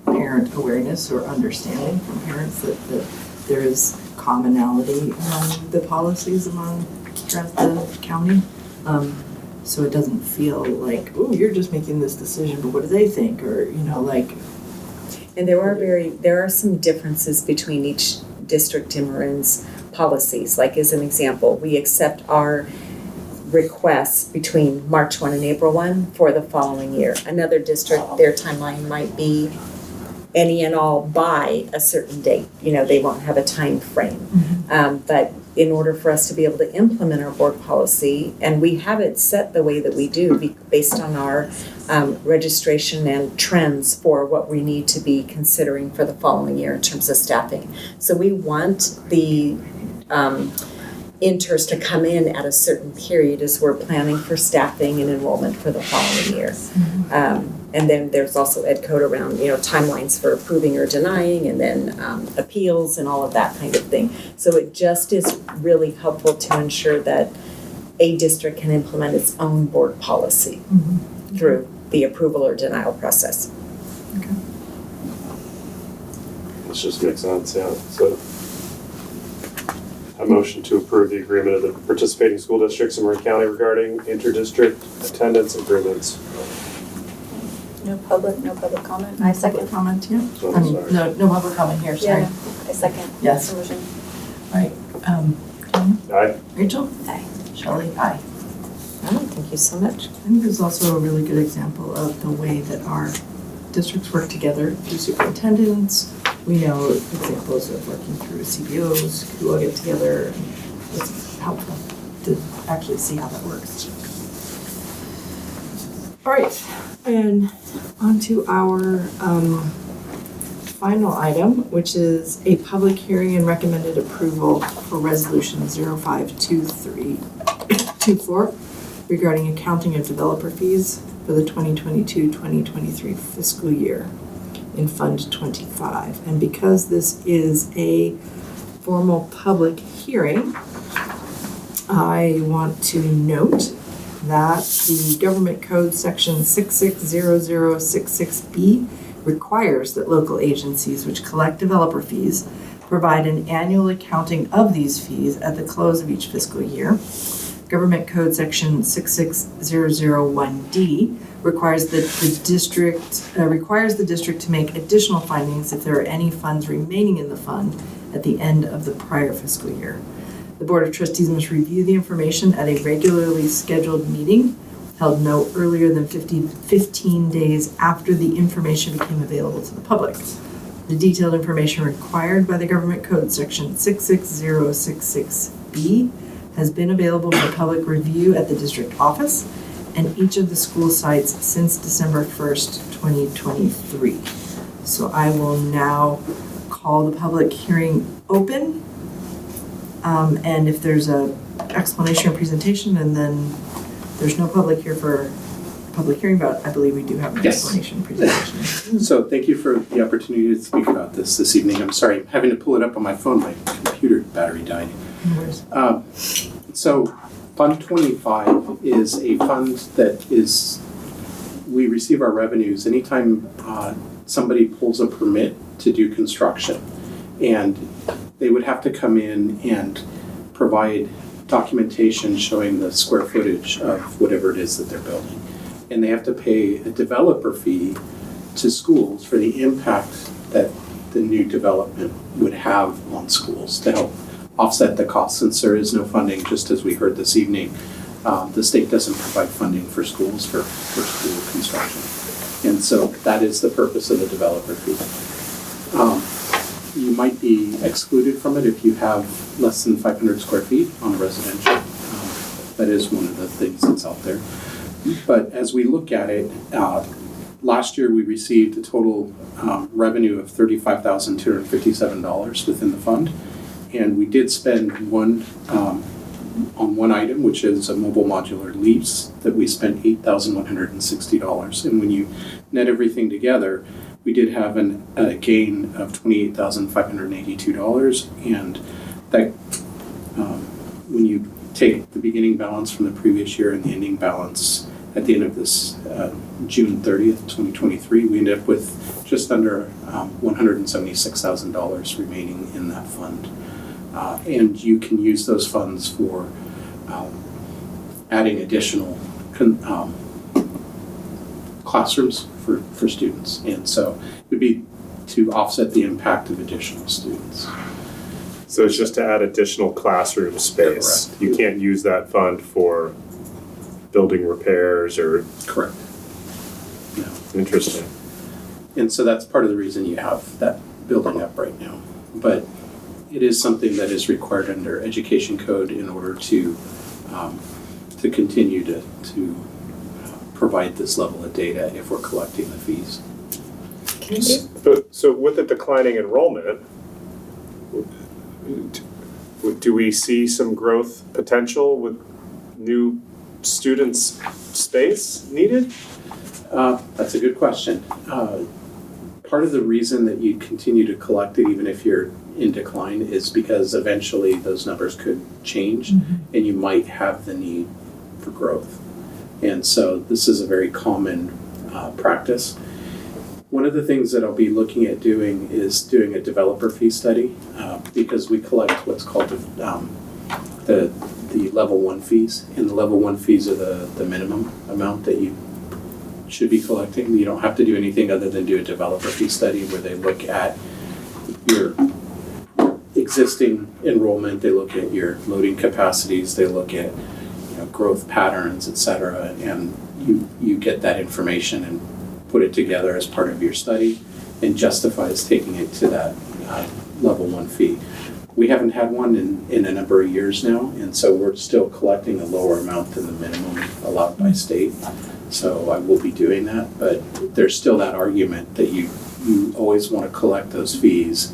parent awareness or understanding from parents that there is commonality among the policies among the county. So it doesn't feel like, oh, you're just making this decision, but what do they think? Or, And there are some differences between each district in Marin's policies. Like as an example, we accept our requests between March 1 and April 1 for the following year. Another district, their timeline might be any and all by a certain date. They won't have a time frame. But in order for us to be able to implement our board policy, and we have it set the way that we do based on our registration and trends for what we need to be considering for the following year in terms of staffing. So we want the inters to come in at a certain period as we're planning for staffing and enrollment for the following year. And then there's also ed code around, timelines for approving or denying, and then appeals and all of that kind of thing. So it just is really helpful to ensure that a district can implement its own board policy through the approval or denial process. Okay. This just makes sense, yeah. So a motion to approve the agreement of the participating school districts in Marin County regarding inter-district attendance agreements. No public comment. I second. Comment, yeah. Oh, sorry. No public comment here, sorry. Yeah, I second. Yes. The motion. All right, Tom, Aye. Rachel? Aye. Shelley? Aye. Thank you so much. I think there's also a really good example of the way that our districts work together through superintendents. We know examples of working through CBOs who all get together, and it's helpful to actually see how that works. All right, and on to our final item, which is a public hearing and recommended approval for resolution 052324 regarding accounting of developer fees for the 2022-2023 fiscal year in Fund 25. And because this is a formal public hearing, I want to note that the Government Code Section 660066B requires that local agencies which collect developer fees provide an annual accounting of these fees at the close of each fiscal year. Government Code Section 66001D requires the district to make additional findings if there are any funds remaining in the fund at the end of the prior fiscal year. The Board of Trustees must review the information at a regularly scheduled meeting held no earlier than 15 days after the information became available to the public. The detailed information required by the Government Code Section 66066B has been available for public review at the district office and each of the school sites since December 1st, 2023. So I will now call the public hearing open. And if there's a explanation or presentation, and then there's no public here for public hearing, but I believe we do have an explanation and presentation. So thank you for the opportunity to speak about this evening. I'm sorry, I'm having to pull it up on my phone. My computer battery died. So Fund 25 is a fund that we receive our revenues anytime somebody pulls a permit to do construction. And they would have to come in and provide documentation showing the square footage of whatever it is that they're building. And they have to pay a developer fee to schools for the impact that the new development would have on schools to help offset the costs. Since there is no funding, just as we heard this evening, the state doesn't provide funding for schools for school construction. And so that is the purpose of the developer fee. You might be excluded from it if you have less than 500 square feet on a residential. That is one of the things that's out there. But as we look at it, last year we received a total revenue of $35,257 within the fund. And we did spend on one item, which is a mobile modular lease, that we spent $8,160. And when you net everything together, we did have a gain of $28,582. And that, when you take the beginning balance from the previous year and the ending balance at the end of this June 30th, 2023, we ended up with just under $176,000 remaining in that fund. And you can use those funds for adding additional classrooms for students. And so it would be to offset the impact of additional students. So it's just to add additional classroom space. Correct. You can't use that fund for building repairs or... Correct. No. Interesting. And so that's part of the reason you have that building up right now. But it is something that is required under education code in order to continue to provide this level of data if we're collecting the fees. So with the declining enrollment, do we see some growth potential with new students' space needed? That's a good question. Part of the reason that you continue to collect it even if you're in decline is because eventually those numbers could change and you might have the need for growth. And so this is a very common practice. One of the things that I'll be looking at doing is doing a developer fee study because we collect what's called the level 1 fees. And the level 1 fees are the minimum amount that you should be collecting. You don't have to do anything other than do a developer fee study where they look at your existing enrollment, they look at your loading capacities, they look at growth patterns, etc., and you get that information and put it together as part of your study and justifies taking it to that level 1 fee. We haven't had one in a number of years now, and so we're still collecting a lower amount than the minimum allowed by state. So I will be doing that, but there's still that argument that you always want to collect those fees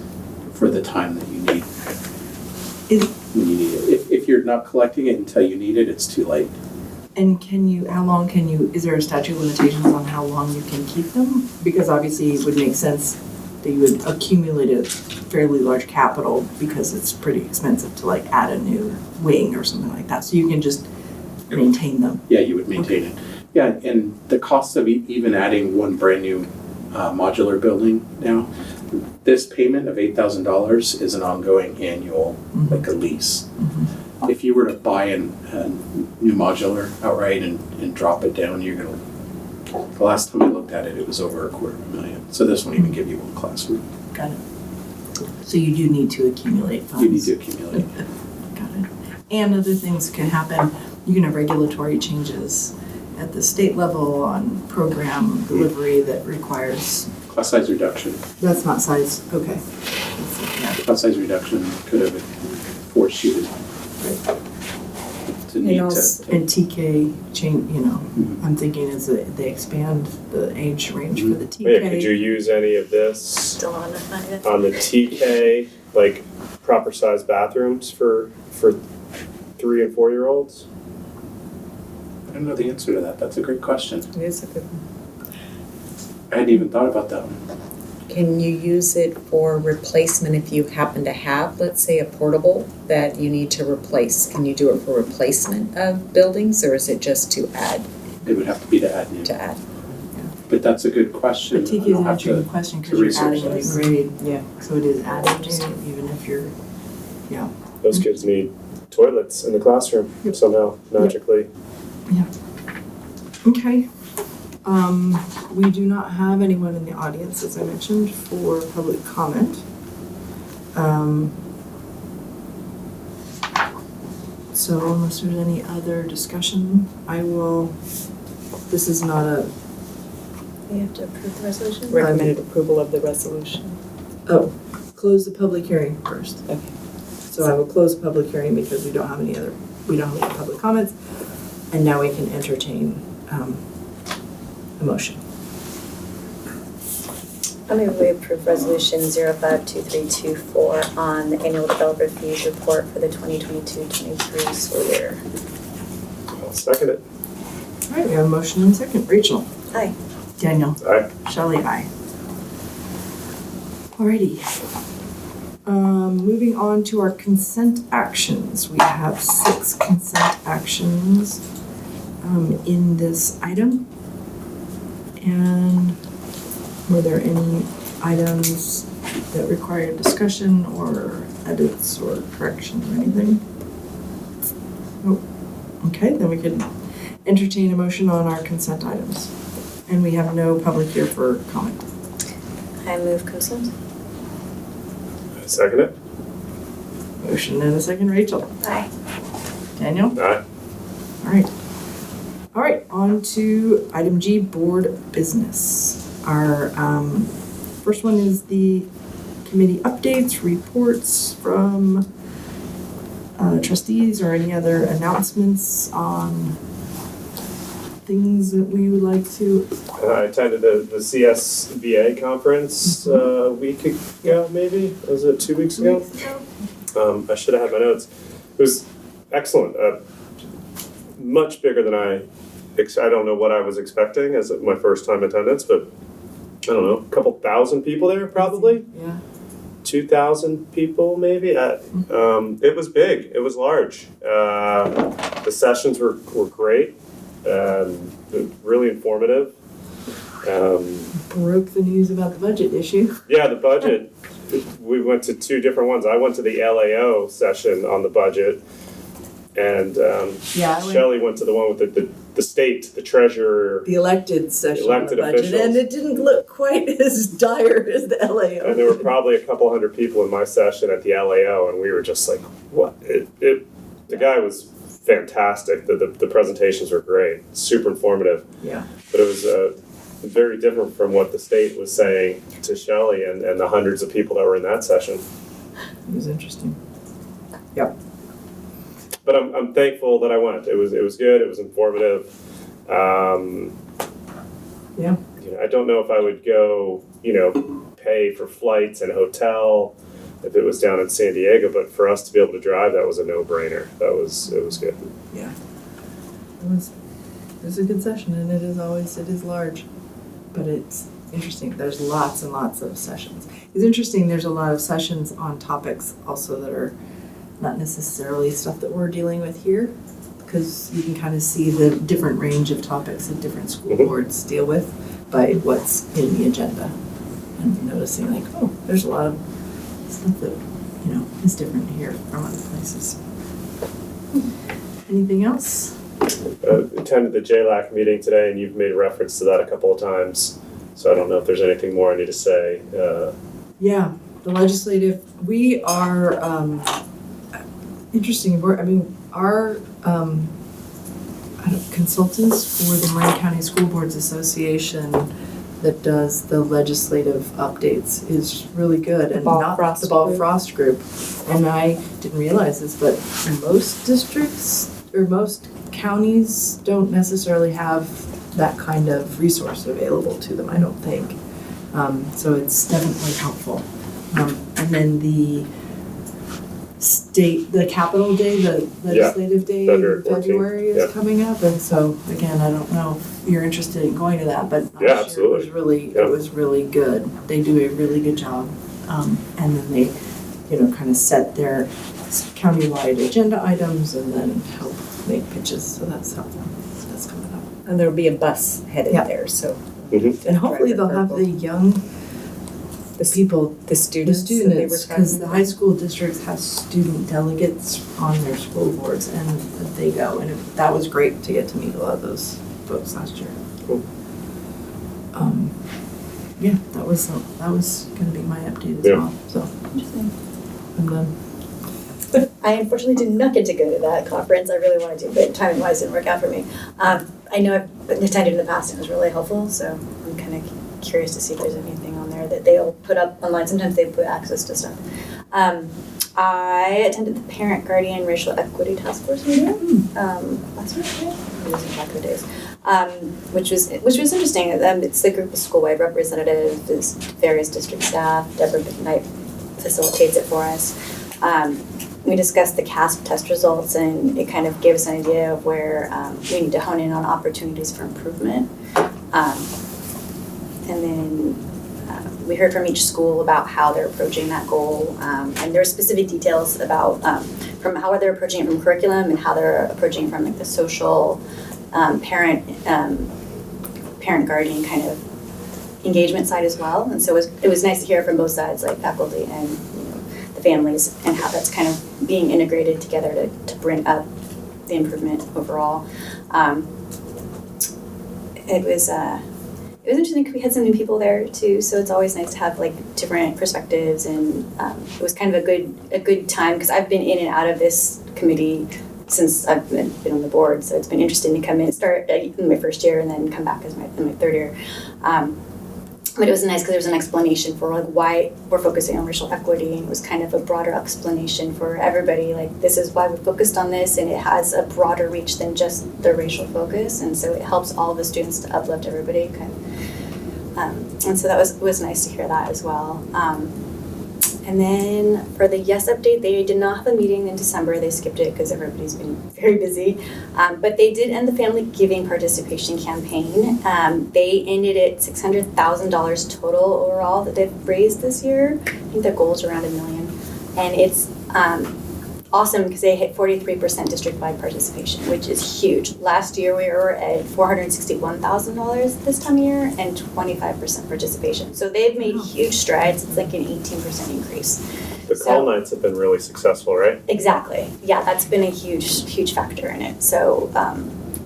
for the time that you need when you need it. If you're not collecting it until you need it, it's too late. And is there a statute of limitations on how long you can keep them? Because obviously it would make sense that you would accumulate a fairly large capital because it's pretty expensive to add a new wing or something like that. So you can just maintain them. Yeah, you would maintain it. Yeah, and the cost of even adding one brand new modular building now, this payment of $8,000 is an ongoing annual, like a lease. If you were to buy a new modular outright and drop it down, you're going to, the last time I looked at it, it was over $250,000. So this won't even give you one classroom. Got it. So you do need to accumulate funds. You need to accumulate. Got it. And other things can happen. You can have regulatory changes at the state level on program delivery that requires... Class size reduction. That's not size, okay. Class size reduction could have forced you to need to... And TK change, I'm thinking as they expand the age range for the TK. Yeah, could you use any of this Still on the fund. on the TK, like proper size bathrooms for 3 and 4 year olds? I don't know the answer to that. That's a great question. It is a good one. I hadn't even thought about that one. Can you use it for replacement if you happen to have, let's say, a portable that you need to replace? Can you do it for replacement of buildings, or is it just to add? It would have to be to add new. To add. But that's a good question. But TK is answering the question because you're adding a new grade. Yeah. So it is adding new, even if you're Yeah. Those kids need toilets in the classroom somehow, magically. Okay. We do not have anyone in the audience, as I mentioned, for public comment. So unless there's any other discussion, this is not a We have to approve the resolution? Recommended approval of the resolution. close the public hearing first. Okay. So I will close the public hearing because we don't have any public comments. And now we can entertain a motion. I move we approve resolution 052324 on the annual developer fees report for the 2022-23 school year. I'll second it. All right, we have a motion and a second. Rachel? Aye. Daniel? Aye. Shelley, aye. Alrighty. Moving on to our consent actions. We have 6 consent actions in this item. And were there any items that required discussion or edits or correction or anything? Nope. Okay, then we could entertain a motion on our consent items. And we have no public here for comment. I move consent. I second it. Motion and a second, Rachel. Aye. Daniel? Aye. All right, on to item G, board business. Our first one is the committee updates, reports from trustees or any other announcements on things that we would like to. I attended the CSBA conference a week ago, maybe? Was it 2 weeks ago? I should have had my notes. It was excellent. Much bigger than I don't know what I was expecting as my first time attendance, but I don't know, a couple thousand people there probably. Yeah. 2,000 people maybe. It was big. It was large. The sessions were great. Really informative. Broke the news about the budget issue. Yeah, the budget. We went to 2 different ones. I went to the LAO session on the budget, and Shelley went to the one with the state, the treasurer. The elected session Elected of the budget, officials. and it didn't look quite as dire as the LAO. And there were probably a couple hundred people in my session at the LAO, and we were just like, what? The guy was fantastic. The presentations were great, super informative. Yeah. But it was very different from what the state was saying to Shelley and the hundreds of people that were in that session. It was interesting. Yep. But I'm thankful that I went. It was good. It was informative. Yeah. I don't know if I would go, pay for flights and hotel if it was down in San Diego, but for us to be able to drive, that was a no-brainer. It was good. Yeah. It was a good session, and it is large, but it's interesting. There's lots and lots of sessions. It's interesting. There's a lot of sessions on topics also that are not necessarily stuff that we're dealing with here, because you can kind of see the different range of topics that different school boards deal with by what's in the agenda, and noticing like, oh, there's a lot of stuff that is different here from other places. Anything else? Attended the JLAC meeting today, and you've made reference to that a couple of times, so I don't know if there's anything more I need to say. Yeah, the legislative, we are interesting. Our consultants for the Marin County School Boards Association that does the legislative updates is really good, and not the Ball Frost group. And I didn't realize this, but most districts or most counties don't necessarily have that kind of resource available to them, I don't think. So it's definitely helpful. And then the Capitol Day, the legislative day in February is coming up, and so again, I don't know if you're interested in going to that, but absolutely. It was really good. They do a really good job, and then they, kind of set their countywide agenda items and then help make pitches. So that's helpful. So that's coming up, And there'll be a bus headed there, so. and hopefully they'll have the young The the students. that they were students, because talking the about. high school districts have student delegates on their school boards, and they go, and that was great to get to meet a lot of those folks last year. Cool. Yeah, that was gonna be my update as Yeah. well, so I'm done. I unfortunately did not get to go to that conference. I really wanted to, but timing wise didn't work out for me. I know I've attended in the past and it was really helpful, so I'm kind of curious to see if there's anything on there that they'll put up online. Sometimes they put access to stuff. I attended the Parent Guardian Racial Equity Task Force meeting last week, right? I'm losing track of the days. Which was interesting. It's the group of school-wide representatives, various district staff. Deborah McKnight facilitates it for us. We discussed the CASP test results, and it kind of gave us an idea of where we need to hone in on opportunities for improvement. And then we heard from each school about how they're approaching that goal, and there are specific details about from how they're approaching it from curriculum and how they're approaching it from like the social parent guardian kind of engagement side as well. And so it was nice to hear from both sides, like faculty and the families, and how that's kind of being integrated together to bring up the improvement overall. It was interesting because we had some new people there too, so it's always nice to have like different perspectives, and it was kind of a good time because I've been in and out of this committee since I've been on the board, so it's been interesting to come in, start in my first year and then come back in my third year. But it was nice because there was an explanation for like why we're focusing on racial equity, and it was kind of a broader explanation for everybody, like this is why we focused on this, and it has a broader reach than just the racial focus, and so it helps all the students to uplift everybody kind of. And so that was nice to hear that as well. And then for the YES update, they did not have a meeting in December. They skipped it because everybody's been very busy. But they did end the Family Giving Participation Campaign. They ended at $600,000 total overall that they've raised this year. I think their goal is around $1 million. And it's awesome because they hit 43% district-wide participation, which is huge. Last year we were at $461,000 this time of year and 25% participation. So they've made huge strides. It's like an 18% increase. The call nights have been really successful, right? Exactly. Yeah, that's been a huge factor in it. So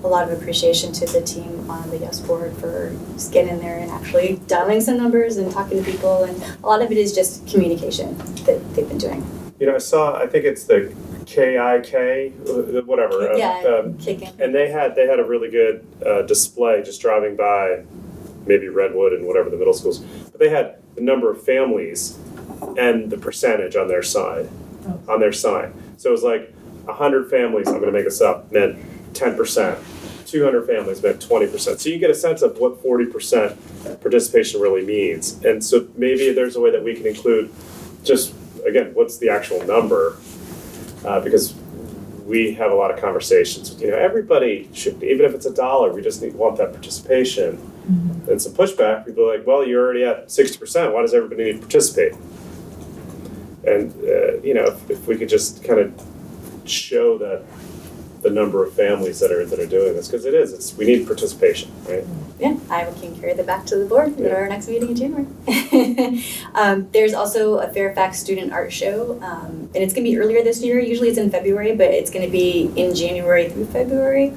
a lot of appreciation to the team on the YES board for just getting in there and actually dialing some numbers and talking to people. And a lot of it is just communication that they've been doing. You know, I think it's the KIK, whatever. Kicking. And they had a really good display just driving by, maybe Redwood and whatever the middle schools. But they had the number of families and the percentage on their side, on their sign. So it was like 100 families, I'm going to make this up, meant 10%. 200 families meant 20%. So you get a sense of what 40% participation really means. And so maybe there's a way that we can include just, again, what's the actual number? Because we have a lot of conversations. You know, everybody should, even if it's $1, we just want that participation. Mm-hmm. And some pushback. People are like, well, you're already at 60%. Why does everybody need to participate? And you know, if we could just kind of show that the number of families that are doing this, because we need participation, right? Yeah, I can carry that back to the board at our next meeting in January. There's also a Fairfax Student Art Show, and it's going to be earlier this year. Usually it's in February, but it's going to be in January through February.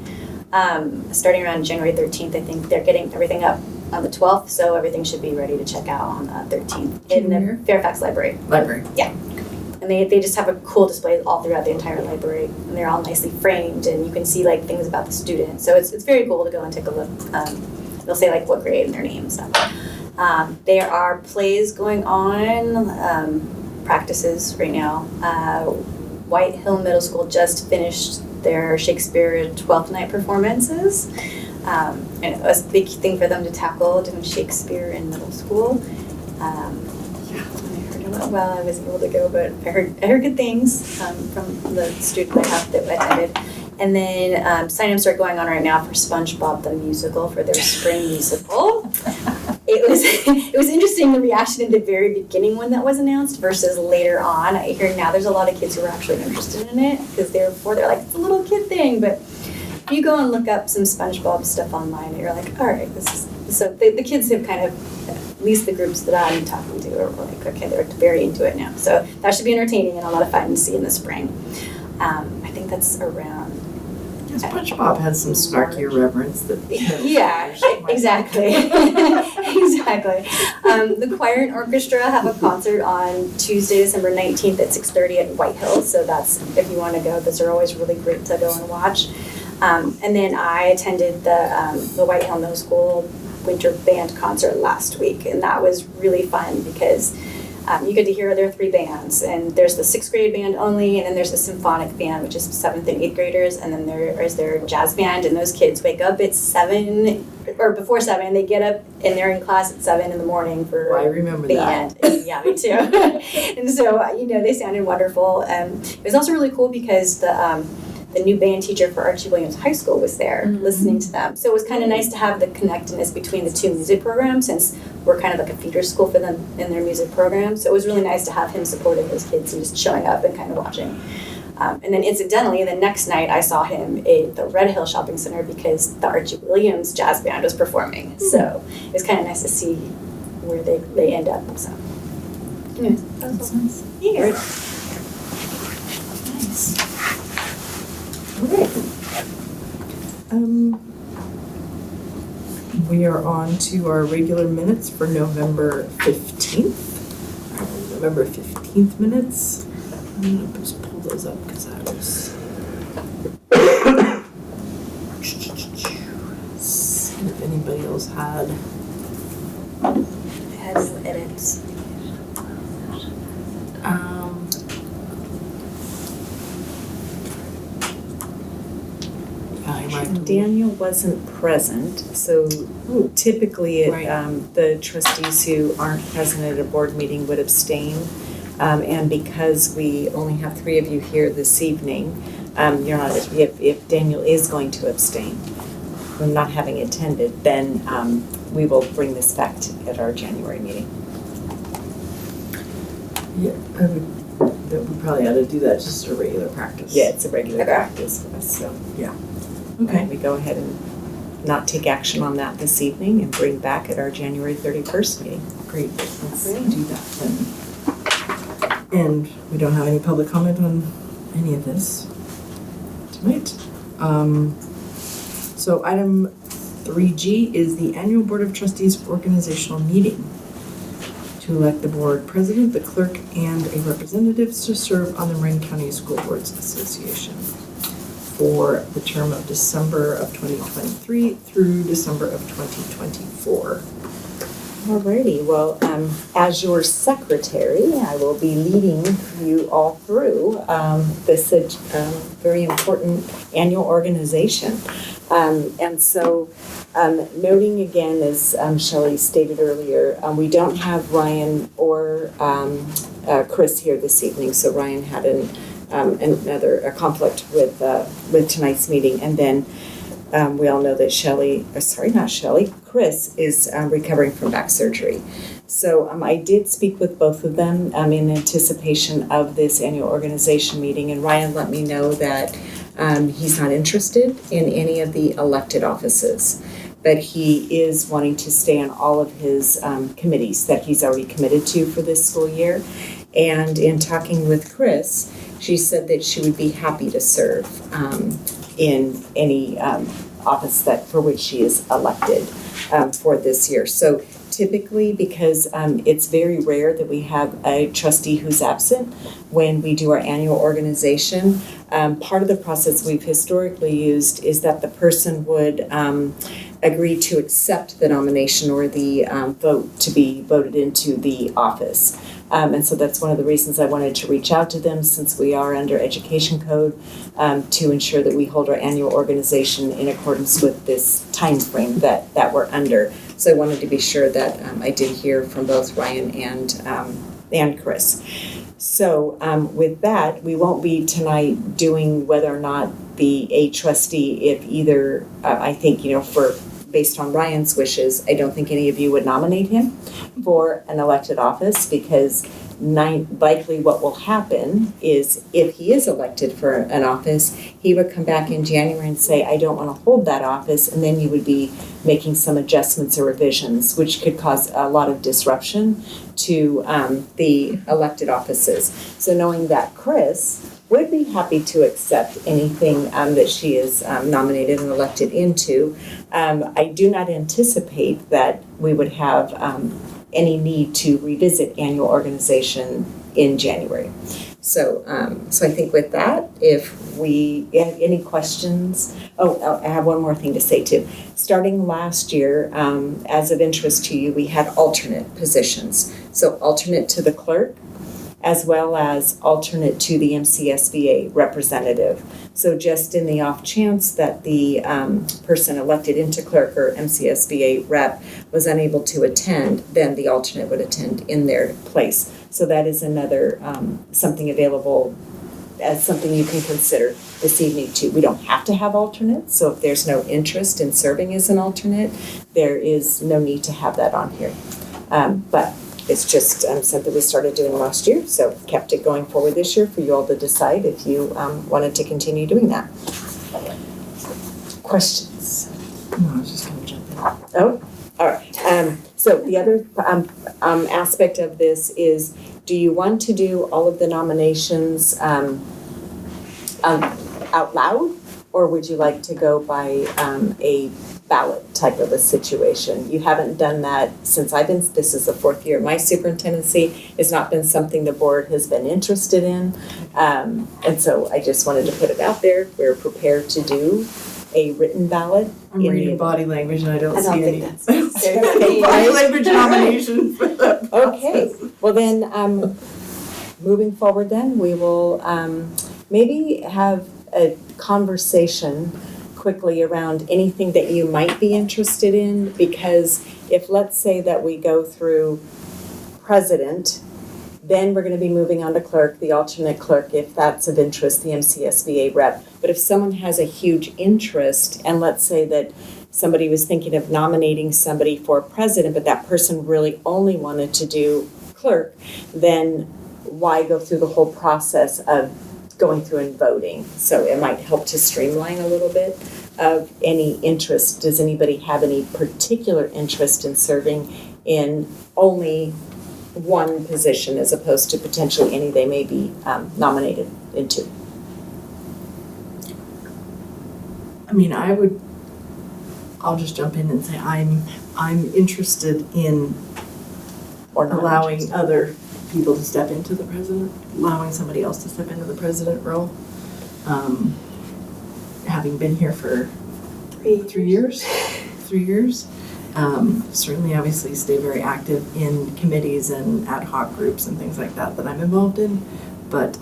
Starting around January 13th, I think they're getting everything up on the 12th, so everything should be ready to check out on the 13th in the Fairfax Library. Yeah. And they just have a cool display all throughout the entire library, and they're all nicely framed, and you can see like things about the student. So it's very cool to go and take a look. They'll say like what grade and their name and stuff. There are plays going on, practices right now. White Hill Middle School just finished their Shakespeare 12th night performances. And it was a big thing for them to tackle, doing Shakespeare in middle school. Well, I wasn't able to go, but I heard good things from the student I have that attended. And then sign-ups are going on right now for SpongeBob the Musical for their spring musical. It was interesting, the reaction in the very beginning when that was announced versus later on. I hear now there's a lot of kids who are actually interested in it because they're like, it's a little kid thing, but if you go and look up some SpongeBob stuff online, you're like, all right, this is so the kids have kind of least the groups that I'm talking to are like, okay, they're very into it now. So that should be entertaining and a lot of fun to see in the spring. I think that's around. SpongeBob has some snarky irreverence that. Yeah, exactly. Exactly. The choir and orchestra have a concert on Tuesday, December 19th at 6:30 at White Hill. So that's, if you want to go, those are always really great to go and watch. And then I attended the White Hill Middle School winter band concert last week, and that was really fun because you get to hear their 3 bands, and there's the 6th grade band only, and then there's the symphonic band, which is 7th and 8th graders, and then there is their jazz band, and those kids wake up at 7 or before 7, and they get up and they're in class at 7 in the morning for I remember band. Yeah, me too. And so, they sounded wonderful. It was also really cool because the new band teacher for Archie Williams High School was there listening to them. So it was kind of nice to have the connectedness between the 2 music programs, since we're kind of like a feeder school for them in their music program. So it was really nice to have him supporting those kids and just showing up and kind of watching. And then incidentally, the next night I saw him at the Red Hill Shopping Center because the Archie Williams Jazz Band was performing. So it was kind of nice to see where they end up. So anyway, that was nice. Yeah. Nice. Okay. We are on to our regular minutes for November 15th. November 15th minutes. I'm going to just pull those up because I was... see if anybody else had... I had some edits. Daniel wasn't present, so typically the trustees who aren't present at a board meeting would abstain. And because we only have 3 of you here this evening, you're not. If Daniel is going to abstain from not having attended, then we will bring this back at our January meeting. Yeah, we probably ought to do that just as a regular practice. Yeah, it's a regular practice for us, so. Yeah. Okay. We go ahead and not take action on that this evening and bring back at our January 31st meeting. Great. Let's do that then. And we don't have any public comment on any of this tonight. So item 3G is the annual Board of Trustees organizational meeting to elect the board president, the clerk, and a representative to serve on the Marin County School Boards Association for the term of December of 2023 through December of 2024. Alrighty, well, as your secretary, I will be leading you all through this very important annual organization. And so, noting again, as Shelley stated earlier, we don't have Ryan or Chris here this evening. So Ryan had a conflict with tonight's meeting, and then we all know that Chris is recovering from back surgery. So I did speak with both of them in anticipation of this annual organization meeting, and Ryan let me know that he's not interested in any of the elected offices, but he is wanting to stay on all of his committees that he's already committed to for this school year. And in talking with Chris, she said that she would be happy to serve in any office for which she is elected for this year. So typically, because it's very rare that we have a trustee who's absent when we do our annual organization, part of the process we've historically used is that the person would agree to accept the nomination or the vote to be voted into the office. And so that's one of the reasons I wanted to reach out to them, since we are under education code, to ensure that we hold our annual organization in accordance with this time frame that we're under. So I wanted to be sure that I did hear from both Ryan and Chris. So with that, we won't be tonight doing whether or not a trustee, if either, I think, based on Ryan's wishes, I don't think any of you would nominate him for an elected office, because likely what will happen is if he is elected for an office, he would come back in January and say, I don't want to hold that office, and then you would be making some adjustments or revisions, which could cause a lot of disruption to the elected offices. So knowing that Chris would be happy to accept anything that she is nominated and elected into, I do not anticipate that we would have any need to revisit annual organization in January. So I think with that, if we have any questions, I have one more thing to say too. Starting last year, as of interest to you, we had alternate positions. So alternate to the clerk, as well as alternate to the MCSBA representative. So just in the off chance that the person elected into clerk or MCSBA rep was unable to attend, then the alternate would attend in their place. So that is another something available as something you can consider this evening too. We don't have to have alternates, so if there's no interest in serving as an alternate, there is no need to have that on here. But it's just something we started doing last year, so kept it going forward this year for you all to decide if you wanted to continue doing that. Questions? No, I was just gonna jump in. Oh, all right. So the other aspect of this is, do you want to do all of the nominations out loud, or would you like to go by a ballot type of a situation? You haven't done that since this is the 4th year. My superintendency has not been something the board has been interested in. And so I just wanted to put it out there. We're prepared to do a written ballot. I'm reading body language and I don't see any that's necessary. body language nomination for that process. Okay, well then, moving forward then, we will maybe have a conversation quickly around anything that you might be interested in, because if, let's say that we go through president, then we're going to be moving on to clerk, the alternate clerk, if that's of interest, the MCSBA rep. But if someone has a huge interest, and let's say that somebody was thinking of nominating somebody for president, but that person really only wanted to do clerk, then why go through the whole process of going through and voting? So it might help to streamline a little bit of any interest. Does anybody have any particular interest in serving in only one position as opposed to potentially any they may be nominated into? I mean, I'll just jump in and say I'm interested in Or not allowing interested? other people to step into the president, allowing somebody else to step into the president role. Having been here for 3 years, certainly obviously stay very active in committees and ad hoc groups and things like that I'm involved in. But,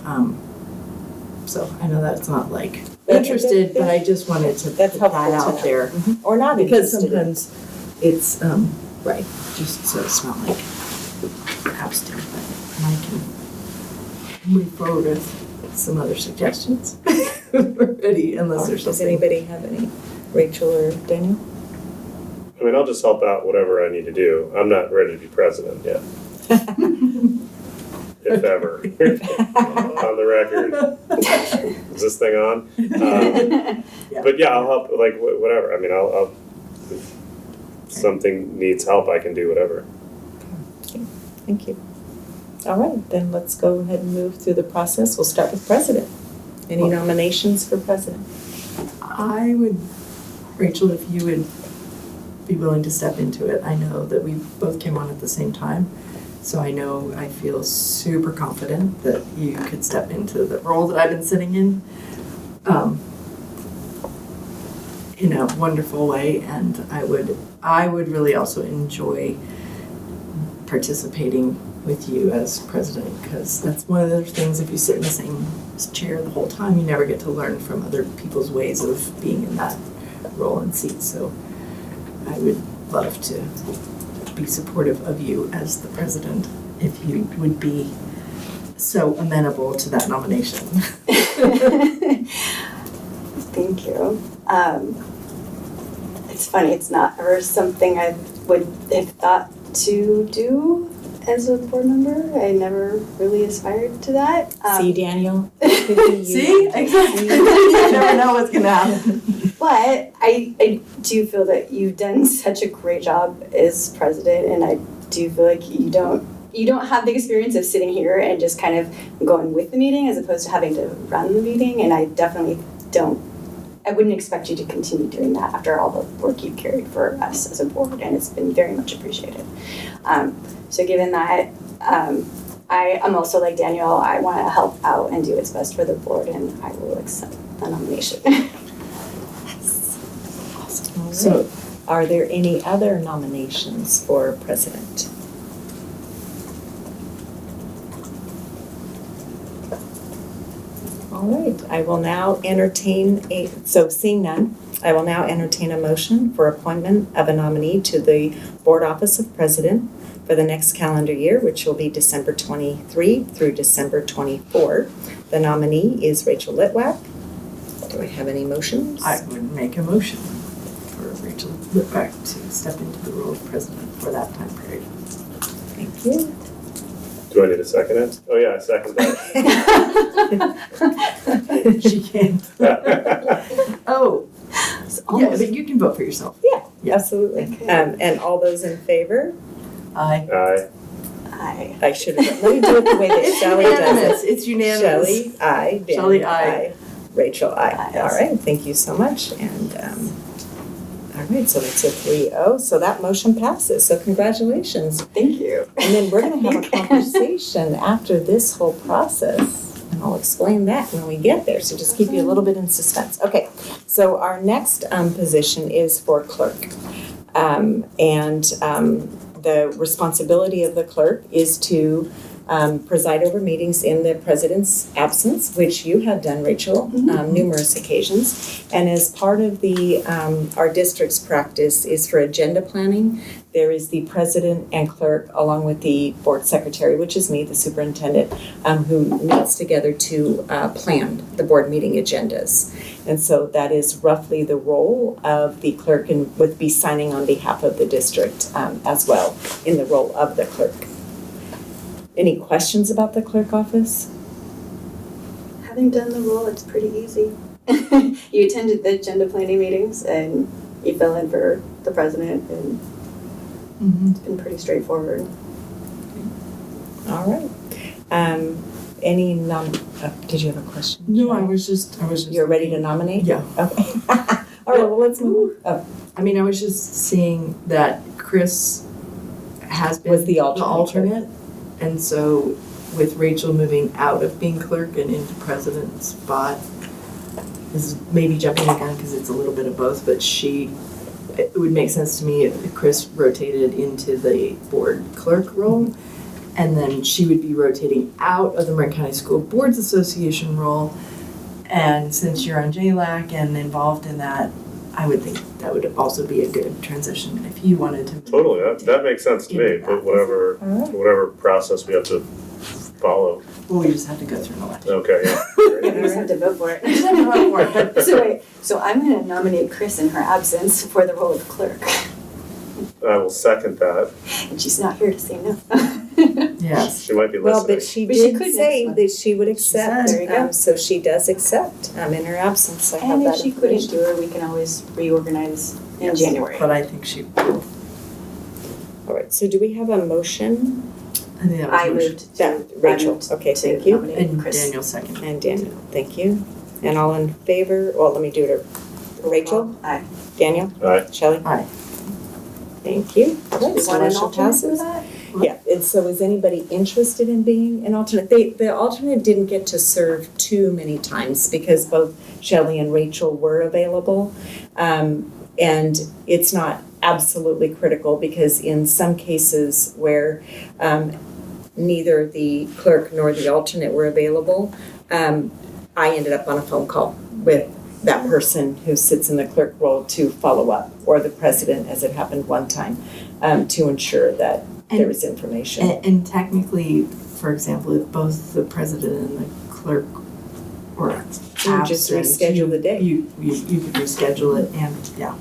so I know that's not like interested, but I just wanted to That's put that helpful to out know. there. Or not Because interested in. sometimes it's, right, just so it's not like abstain, but I can move forward with some other suggestions already, unless there's Does something. anybody have any? Rachel or Daniel? I mean, I'll just help out whatever I need to do. I'm not ready to be president yet. If ever. On the record. Is this thing on? But yeah, I'll help, like, whatever. I mean, I'll if something needs help, I can do whatever. Thank you. All right, then let's go ahead and move through the process. We'll start with president. Any nominations for president? I would, Rachel, if you would be willing to step into it. I know that we both came on at the same time, so I feel super confident that you could step into the role that I've been sitting in a wonderful way, and I would really also enjoy participating with you as president, because that's one of those things, if you sit in the same chair the whole time, you never get to learn from other people's ways of being in that role and seat. So I would love to be supportive of you as the president, if you would be so amenable to that nomination. Thank you. It's funny, it's not ever something I would have thought to do. as a board member. I never really aspired to that. See, Daniel? See? Exactly. You never know what's gonna happen. But I do feel that you've done such a great job as president, and I do feel like you don't have the experience of sitting here and just kind of going with the meeting as opposed to having to run the meeting, and I definitely I wouldn't expect you to continue doing that after all the work you've carried for us as a board, and it's been very much appreciated. So given that, I am also like Daniel, I want to help out and do what's best for the board, and I will accept the nomination. Awesome. So, are there any other nominations for president? All right, I will now entertain seeing none, I will now entertain a motion for appointment of a nominee to the Board Office of President for the next calendar year, which will be December 23 through December 24. The nominee is Rachel Litwack. Do I have any motions? I would make a motion for Rachel Litwack to step into the role of president for that time period. Thank you. Do I need to second it? Oh yeah, I second that. She can't. Oh, yeah, but you can vote for yourself. Yeah, absolutely. Okay. And all those in favor? Aye. Aye. I should have, let me do it the way that Shelley does it. It's unanimous. Shelley, aye. Dan, Shelley, aye. Rachel, aye. Aye. All right, thank you so much. And, all right, so it's a 3-0, so that motion passes. So congratulations. Thank you. And then we're going to have a conversation after this whole process, and I'll explain that when we get there. So just keep you a little bit in suspense. Okay, so our next position is for clerk. The responsibility of the clerk is to preside over meetings in the president's absence, which you have done, Rachel, numerous occasions. And as part of the our district's practice is for agenda planning, there is the president and clerk along with the board secretary, which is me, the superintendent, who meets together to plan the board meeting agendas. And so that is roughly the role of the clerk, and would be signing on behalf of the district as well in the role of the clerk. Any questions about the clerk office? Having done the role, it's pretty easy. You attended the agenda planning meetings and you fill in for the president, and it's been pretty straightforward. All right. Did you have a question? No, I was just. You're ready to nominate? Yeah. Okay. All right, well, let's move on. Oh, I mean, I was just seeing that Chris has been Was the alternate. And so with Rachel moving out of being clerk and into president's spot, this is maybe jumping the gun because it's a little bit of both, but it would make sense to me if Chris rotated into the board clerk role, and then she would be rotating out of the Marin County School Boards Association role. And since you're on JLAC and involved in that, I would think that would also be a good transition if you wanted to. Totally, that makes sense to me, but whatever process we have to follow. Well, we just have to go through an election. Okay, yeah. Yeah, we just have to vote for it. Just have to vote for it, but So wait, so I'm going to nominate Chris in her absence for the role of clerk. I will second that. And she's not here to say no. yes. She might be Well, listening. but she But she did could say next that she would accept. There you go. So she does accept in her absence. I have And if that she couldn't information. do it, we can always reorganize in Yes, January. But I think she will. All right, so do we have a motion? I think that was I motion. moved Yeah, to Rachel. Okay, to thank you. nominate And Chris. Daniel second. And Daniel, thank you. And all in favor? Well, let me do it. Rachel? Aye. Daniel? Aye. Shelley? Aye. Thank you. All right, You so want an motion alternate for passes. that? Yeah, and so is anybody interested in being an alternate? The alternate didn't get to serve too many times because both Shelley and Rachel were available. And it's not absolutely critical because in some cases where neither the clerk nor the alternate were available, I ended up on a phone call with that person who sits in the clerk role to follow up, or the president, as it happened one time, to ensure that there is information. And technically, for example, if both the president and the clerk were You just absent, reschedule the day. You could reschedule it, and yeah.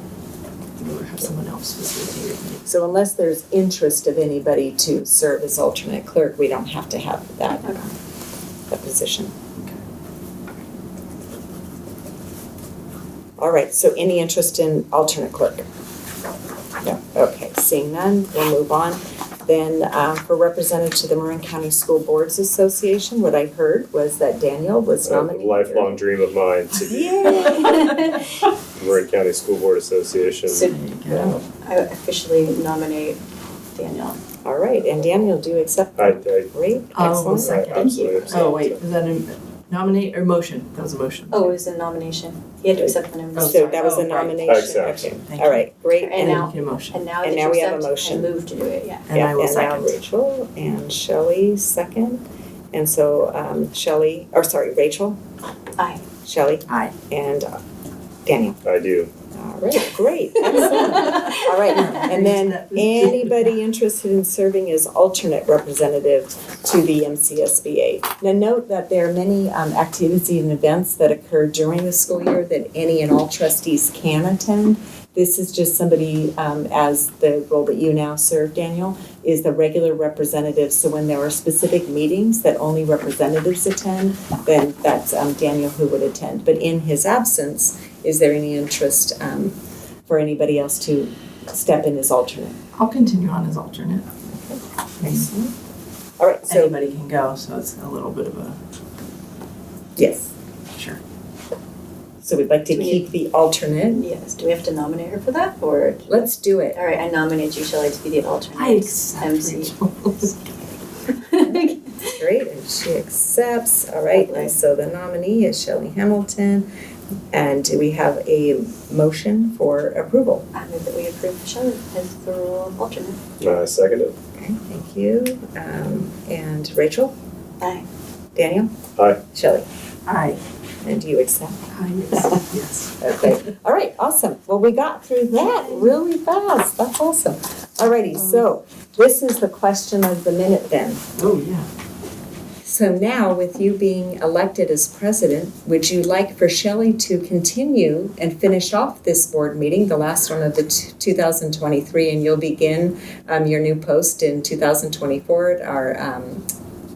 or have someone else facilitate it. So unless there's interest of anybody to serve as alternate clerk, we don't have to have that position. All right, so any interest in alternate clerk? No, okay, seeing none, we'll move on. Then for representative to the Marin County School Boards Association, what I heard was that Daniel was A nominated. lifelong dream of mine to be Marin County School Board Association. So, There you go. I officially nominate Daniel. All right, and Daniel, do you accept I, that? I Great, I'll excellent. second. absolutely. Oh, wait, is that a nominate or motion? That was a motion. Oh, it was a nomination. He had to accept the Oh, nomination. So that was a right. nomination? I accept. Okay, Thank all you. right, great. And And now- now, a motion. And now And did now you we have a accept? motion. I moved to do it, yeah. And I will now second. Rachel and Shelley second. And so Rachel, Aye. Shelley, Aye. and Daniel. I do. All right, great, excellent. All right, and then anybody interested in serving as alternate representative to the MCSBA. Now note that there are many activities and events that occur during the school year that any and all trustees can attend. This is just somebody, as the role that you now serve, Daniel, is the regular representative. So when there are specific meetings that only representatives attend, then that's Daniel who would attend. But in his absence, is there any interest for anybody else to step in as alternate? I'll continue on as alternate. Excellent. All right, so, Anybody can go, so it's a little bit of a, yes. sure. So we'd like to Do we keep the alternate. Yes. Do we have to nominate her for that, or? Let's do it. All right, I nominate you, Shelley, to be the alternate. I accept MC. Rachel. Great, and she accepts. All right, and so the nominee is Shelley Hamilton. And do we have a motion for approval? I move that we approve Shelley as the role of alternate. I second it. Okay, thank you. And Rachel? Aye. Daniel? Aye. Shelley? Aye. And do you accept? Aye, yes, yes. Okay, all right, awesome. Well, we got through that really fast. That's awesome. Alrighty, so this is the question of the minute then. Oh, yeah. So now, with you being elected as president, would you like for Shelley to continue and finish off this board meeting, the last one of the 2023, and you'll begin your new post in 2024 at our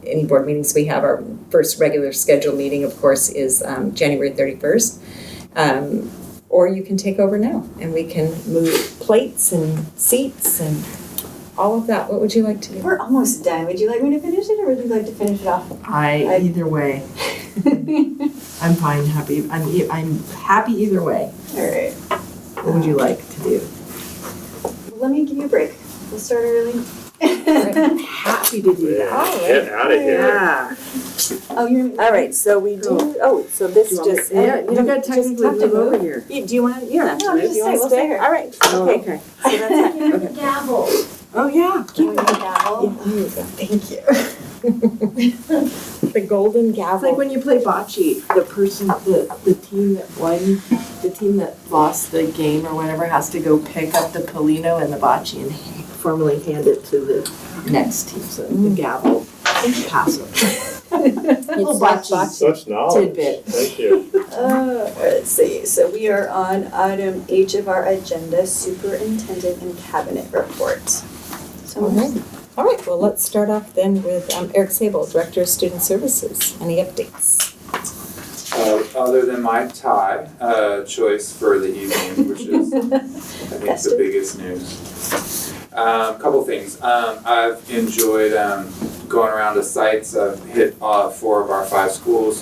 any board meetings we have? Our first regular scheduled meeting, of course, is January 31st. Or you can take over now, and we can move plates and seats and all of that. What would you like to do? We're almost done. Would you like me to finish it, or would you like to finish it off? Either way. I'm fine, happy. I'm happy either way. All right. What would you like to do? Let me give you a break. We'll start early. I'm happy to do that. All right. Get out of here. Yeah. Oh, you're. All right, so we do, so this just. Yeah, you gotta technically move over here. Do you want to, you don't have to No, move, just you want to we'll stay? stay here. All right, Oh, okay. okay. So that's it. Okay. Gavel. Oh, yeah. Give me the gavel. Yeah, there you go. Thank you. The golden It's like gavel. when you play bocce, the team that won, the team that lost the game or whatever has to go pick up the Polino and the bocce and formally hand it to the next team, so the gavel, pass it. Little bocce Such knowledge. tidbit. Thank you. Let's see. So we are on item H of our agenda, superintendent and cabinet report. So All right. All right, well, let's start off then with Eric Sable, Director of Student Services. Any updates? Other than my tie choice for the evening, which is, I think, Festive. the biggest news. Couple things. I've enjoyed going around to sites. I've hit 4 of our 5 schools,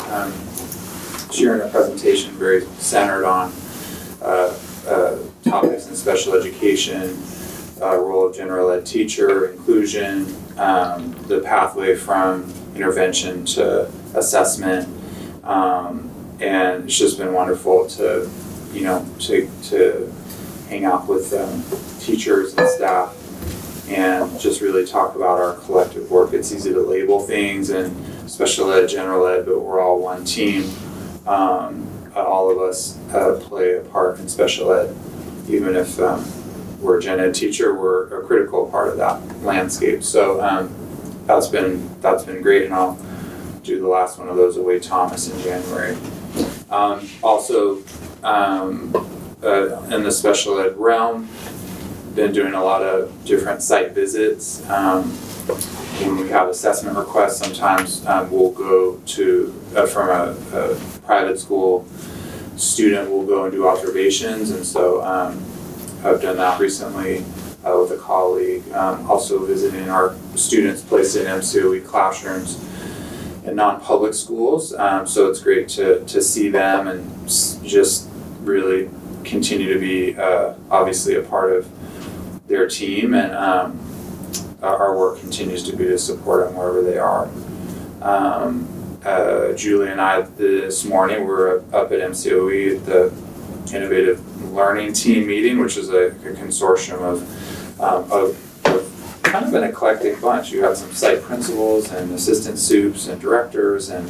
sharing a presentation very centered on topics in special education, role of general ed teacher, inclusion, the pathway from intervention to assessment. And it's just been wonderful to hang out with teachers and staff and just really talk about our collective work. It's easy to label things and special ed, general ed, but we're all one team. All of us play a part in special ed. Even if we're a gen ed teacher, we're a critical part of that landscape. So that's been great, and I'll do the last one of those at Wade Thomas in January. Also, in the special ed realm. Been doing a lot of different site visits. When we have assessment requests, sometimes we'll go to, from a private school student, we'll go and do observations, and so I've done that recently with a colleague. Also visiting our students placed in MCOE classrooms in non-public schools, so it's great to see them and just really continue to be obviously a part of their team, and our work continues to be to support them wherever they are. Julie and I this morning were up at MCOE at the Innovative Learning Team meeting, which is a consortium of kind of an eclectic bunch. You have some site principals and assistant soups and directors and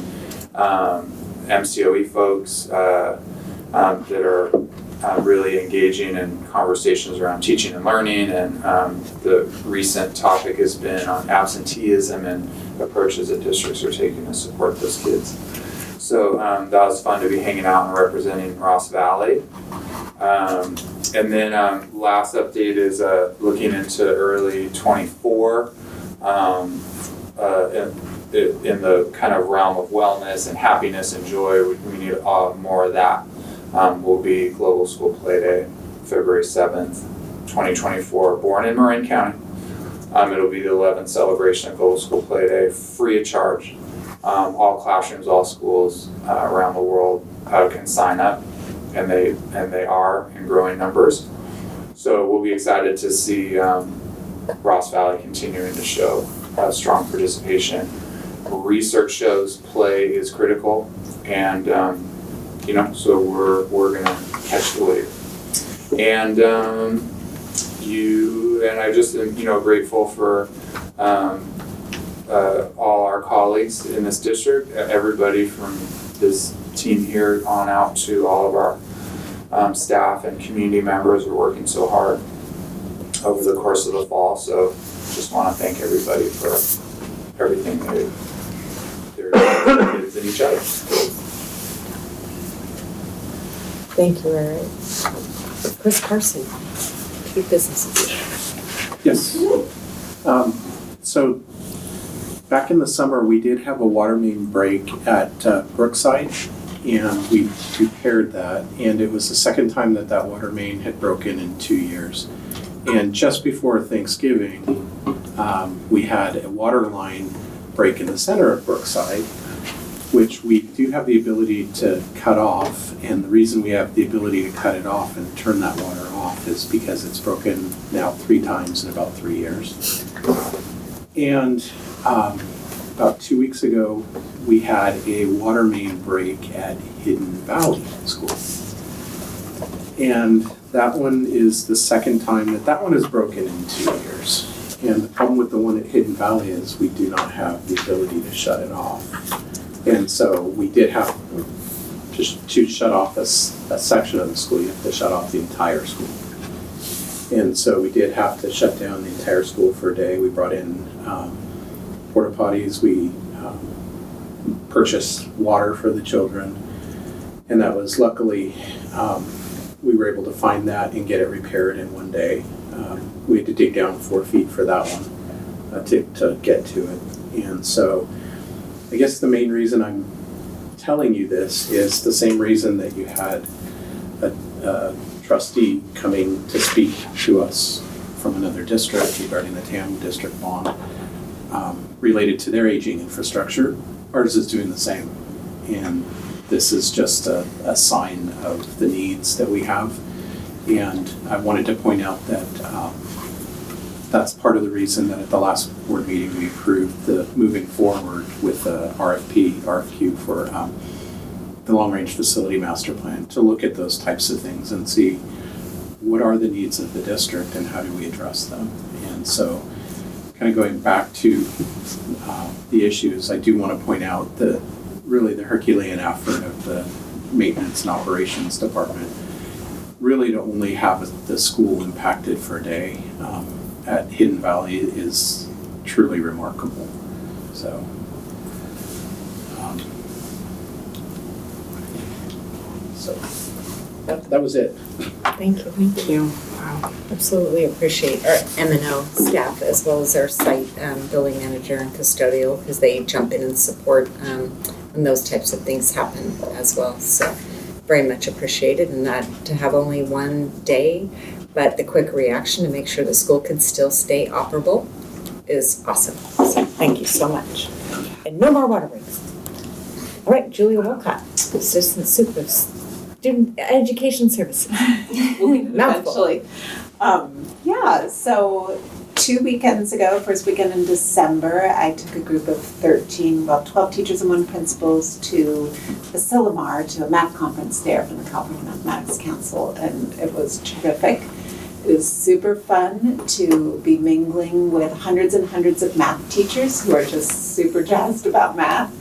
MCOE folks that are really engaging in conversations around teaching and learning, and the recent topic has been on absenteeism and approaches that districts are taking to support those kids. So that was fun to be hanging out and representing Ross Valley. And then last update is looking into early 24 in the kind of realm of wellness and happiness and joy. We need more of that. Will be Global School Play Day, February 7th, 2024, born in Marin County. It'll be the 11th celebration of Global School Play Day, free of charge. All classrooms, all schools around the world can sign up, and they are in growing numbers. So we'll be excited to see Ross Valley continuing to show strong participation. Research shows play is critical, and so we're gonna catch the wave. And I just am grateful for all our colleagues in this district, everybody from this team here on out to all of our staff and community members are working so hard over the course of the fall. So just want to thank everybody for everything they're doing for kids and each other. Thank you, Eric. Chris Carson, Key Businesses. Yes. So back in the summer, we did have a water main break at Brookside, and we repaired that. And it was the second time that water main had broken in 2 years. And just before Thanksgiving, we had a water line break in the center of Brookside, which we do have the ability to cut off. And the reason we have the ability to cut it off and turn that water off is because it's broken now 3 times in about 3 years. And about 2 weeks ago, we had a water main break at Hidden Valley School. And that one is the second time that one is broken in 2 years. And the problem with the one at Hidden Valley is we do not have the ability to shut it off. And so we did have to shut off a section of the school. You have to shut off the entire school. And so we did have to shut down the entire school for a day. We brought in porta potties. We purchased water for the children. And that was luckily, we were able to find that and get it repaired in 1 day. We had to dig down 4 feet for that one to get to it. And so I guess the main reason I'm telling you this is the same reason that you had a trustee coming to speak to us from another district regarding the TAM district bond related to their aging infrastructure. Ours is doing the same. And this is just a sign of the needs that we have. And I wanted to point out that that's part of the reason that at the last board meeting we approved the moving forward with the RFQ for the long-range facility master plan to look at those types of things and see what are the needs of the district and how do we address them. And so kind of going back to the issues, I do want to point out that really the Herculean effort of the maintenance and operations department really to only have the school impacted for a day at Hidden Valley is truly remarkable. So, That was it. Thank you. Thank you. Wow. Absolutely appreciate our M&O staff as well as our site building manager and custodial because they jump in and support when those types of things happen as well. So very much appreciated, and that to have only one day, but the quick reaction to make sure the school can still stay operable is awesome. So thank you so much. And no more water breaks. All right, Julia Wolcott, Assistant Super Student Education Services. Eventually. So 2 weekends ago, first weekend in December, I took a group of 12 teachers and 1 principals to Asilomar, to a math conference there from the California Mathematics Council, and it was terrific. It was super fun to be mingling with hundreds and hundreds of math teachers who are just super jazzed about math.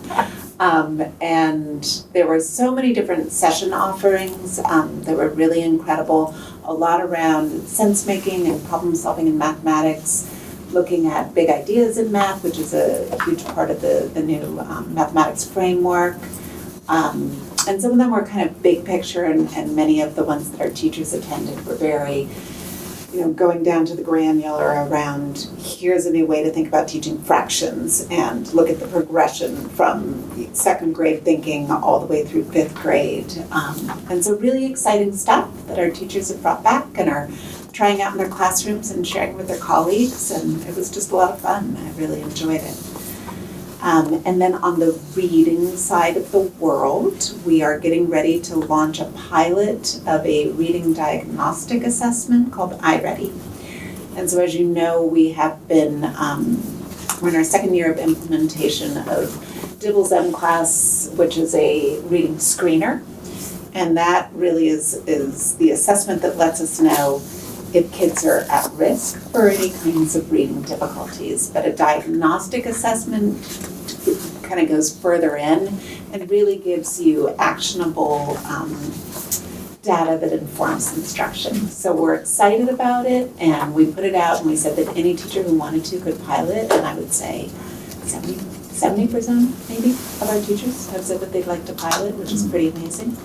And there were so many different session offerings that were really incredible. A lot around sense making and problem solving in mathematics, looking at big ideas in math, which is a huge part of the new mathematics framework. And some of them were kind of big picture, and many of the ones that our teachers attended were very, going down to the granular around here's a new way to think about teaching fractions and look at the progression from second grade thinking all the way through 5th grade. And so really exciting stuff that our teachers have brought back and are trying out in their classrooms and sharing with their colleagues, and it was just a lot of fun. I really enjoyed it. And then on the reading side of the world, we are getting ready to launch a pilot of a reading diagnostic assessment called iReady. And so as you know, we have been, we're in our 2nd year of implementation of Dibble's M-Class, which is a reading screener. And that really is the assessment that lets us know if kids are at risk for any kinds of reading difficulties. But a diagnostic assessment kind of goes further in and really gives you actionable data that informs instruction. So we're excited about it, and we put it out and we said that any teacher who wanted to could pilot, and I would say 70% maybe of our teachers have said that they'd like to pilot, which is pretty amazing.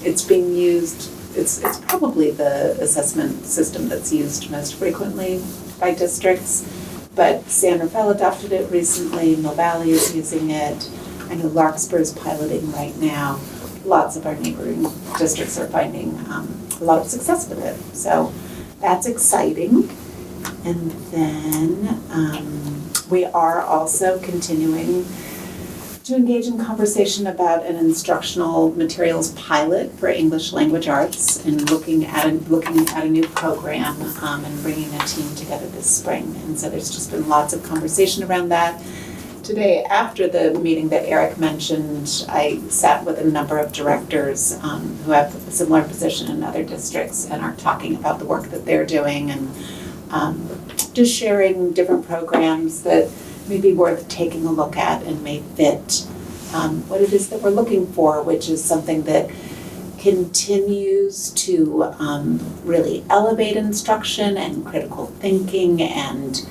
It's being used. It's probably the assessment system that's used most frequently by districts, but San Rafael adopted it recently, Mill Valley is using it, I know Larkspur is piloting right now. Lots of our neighboring districts are finding a lot of success with it, so that's exciting. And then we are also continuing to engage in conversation about an instructional materials pilot for English language arts and looking at a new program and bringing a team together this spring. And so there's just been lots of conversation around that. Today, after the meeting that Eric mentioned, I sat with a number of directors who have a similar position in other districts and are talking about the work that they're doing and just sharing different programs that may be worth taking a look at and may fit what it is that we're looking for, which is something that continues to really elevate instruction and critical thinking and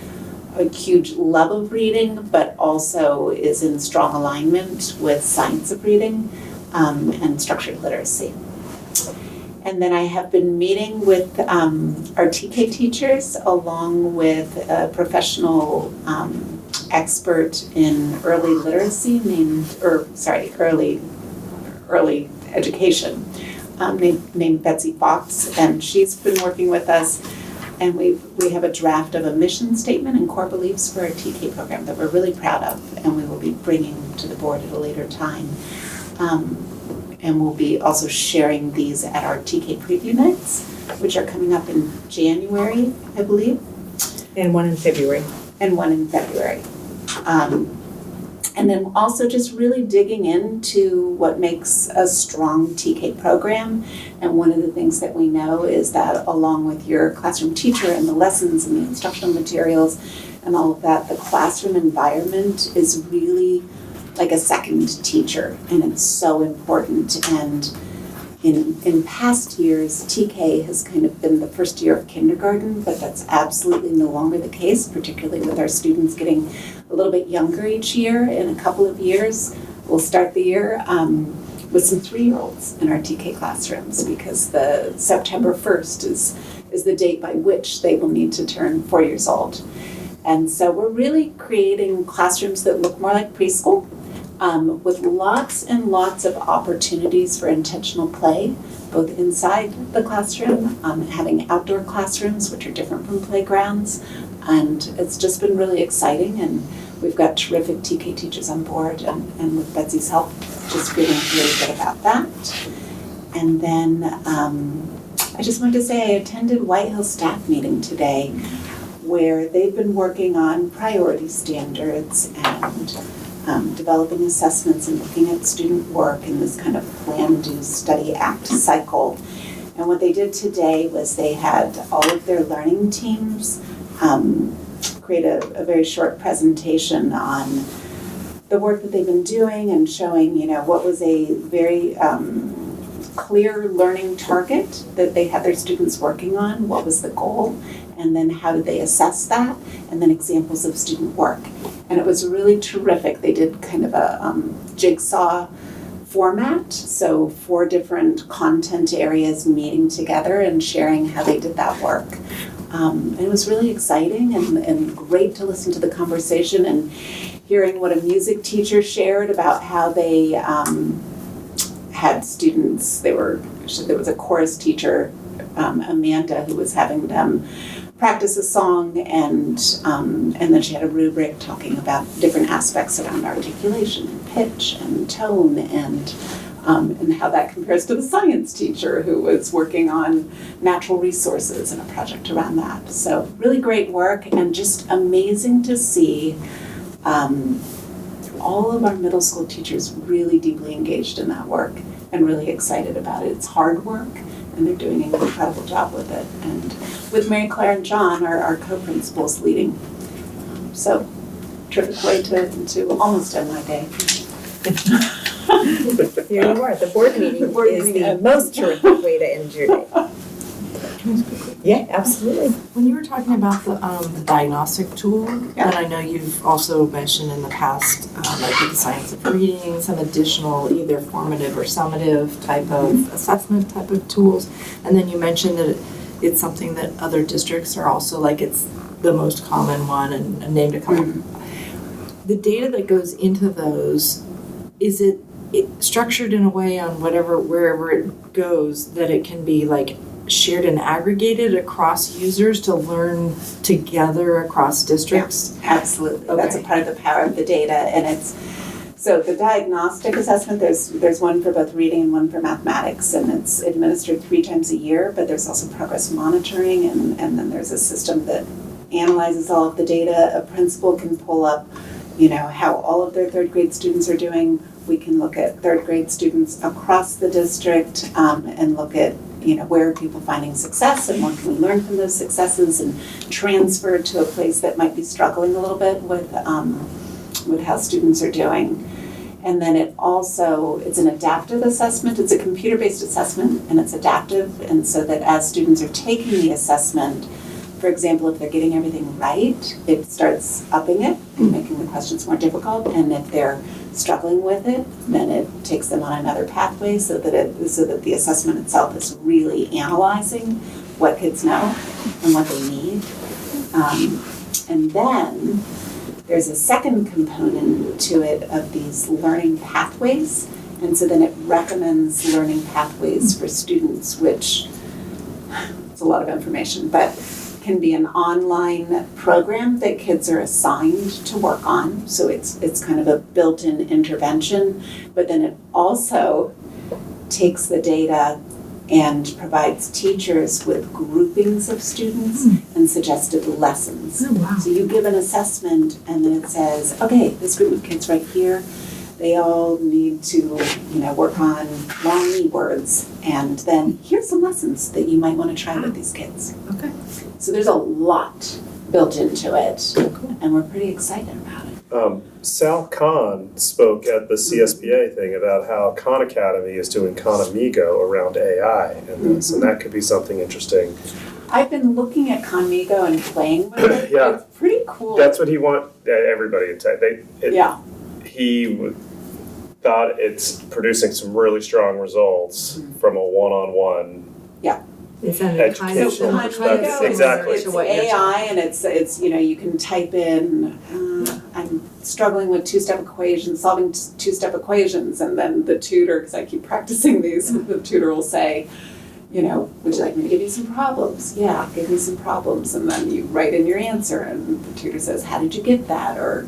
a huge love of reading, but also is in strong alignment with science of reading and structured literacy. And then I have been meeting with our TK teachers along with a professional expert in early literacy early education named Betsy Fox, and she's been working with us, and we have a draft of a mission statement and core beliefs for our TK program that we're really proud of, and we will be bringing to the board at a later time. And we'll be also sharing these at our TK preview nights, which are coming up in January, I believe. And one in February. And then also just really digging into what makes a strong TK program. And one of the things that we know is that along with your classroom teacher and the lessons and the instructional materials and all of that, the classroom environment is really like a second teacher, and it's so important. And in past years, TK has kind of been the first year of kindergarten, but that's absolutely no longer the case, particularly with our students getting a little bit younger each year. In a couple of years, we'll start the year with some 3-year-olds in our TK classrooms, because the September 1st is the date by which they will need to turn 4 years old. And so we're really creating classrooms that look more like preschool, with lots and lots of opportunities for intentional play, both inside the classroom, having outdoor classrooms, which are different from playgrounds. And it's just been really exciting, and we've got terrific TK teachers on board, and with Betsy's help, just feeling really good about that. And then I just wanted to say I attended White Hill staff meeting today, where they've been working on priority standards and developing assessments and looking at student work in this kind of plan, do, study, act cycle. And what they did today was they had all of their learning teams create a very short presentation on the work that they've been doing and showing, what was a very clear learning target that they had their students working on, what was the goal, and then how did they assess that, and then examples of student work. And it was really terrific. They did kind of a jigsaw format, so 4 different content areas meeting together and sharing how they did that work. And it was really exciting and great to listen to the conversation and hearing what a music teacher shared about how they had students. There was a chorus teacher, Amanda, who was having them practice a song, and then she had a rubric talking about different aspects around articulation and pitch and tone and how that compares to the science teacher who was working on natural resources and a project around that. So really great work, and just amazing to see all of our middle school teachers really deeply engaged in that work and really excited about it. It's hard work, and they're doing an incredible job with it. And with Mary Claire and John, our co-principals, leading. So terrific way to almost end my day. Here you are. The board meeting is the most terrific way to end your day. Yeah, absolutely. When you were talking about the diagnostic tool, and I know you've also mentioned in the past, like with the science of reading, some additional either formative or summative type of assessment type of tools, and then you mentioned that it's something that other districts are also, like it's the most common one and named a couple. The data that goes into those, is it structured in a way on wherever it goes that it can be like shared and aggregated across users to learn together across districts? Yeah, absolutely. Okay. That's a part of the power of the data, and it's so the diagnostic assessment. There's one for both reading and one for mathematics, and it's administered 3 times a year. But there's also progress monitoring, and then there's a system that analyzes all of the data. A principal can pull up, how all of their 3rd grade students are doing. We can look at 3rd grade students across the district and look at where are people finding success and what can we learn from those successes and transfer to a place that might be struggling a little bit with how students are doing. And then it's an adaptive assessment. It's a computer-based assessment, and it's adaptive, and so that as students are taking the assessment, for example, if they're getting everything right, it starts upping it and making the questions more difficult. And if they're struggling with it, then it takes them on another pathway so that the assessment itself is really analyzing what kids know and what they need. And then there's a second component to it of these learning pathways. And so then it recommends learning pathways for students, which it's a lot of information, but can be an online program that kids are assigned to work on. So it's kind of a built-in intervention, but then it also takes the data and provides teachers with groupings of students and suggested lessons. Oh, wow. So you give an assessment and then it says, okay, this group of kids right here, they all need to, work on long E words, and then here's some lessons that you might want to try with these kids. Okay. So there's a lot built into it, and we're pretty excited about it. Sal Khan spoke at the CSBA thing about how Khan Academy is doing Khan Amigo around AI and this, and that could be something interesting. I've been looking at Conmigo and playing with it. Yeah. It's pretty cool. That's what he wants everybody to take. thought it's producing some really strong results from a one-on-one It's an educational perspective. Exactly. It's AI and it's you can type in I'm struggling with two-step equations, solving two-step equations, and then the tutor, because I keep practicing these, the tutor will say, would you like me to give you some problems? Yeah, give me some problems, and then you write in your answer, and the tutor says, how did you get that? Or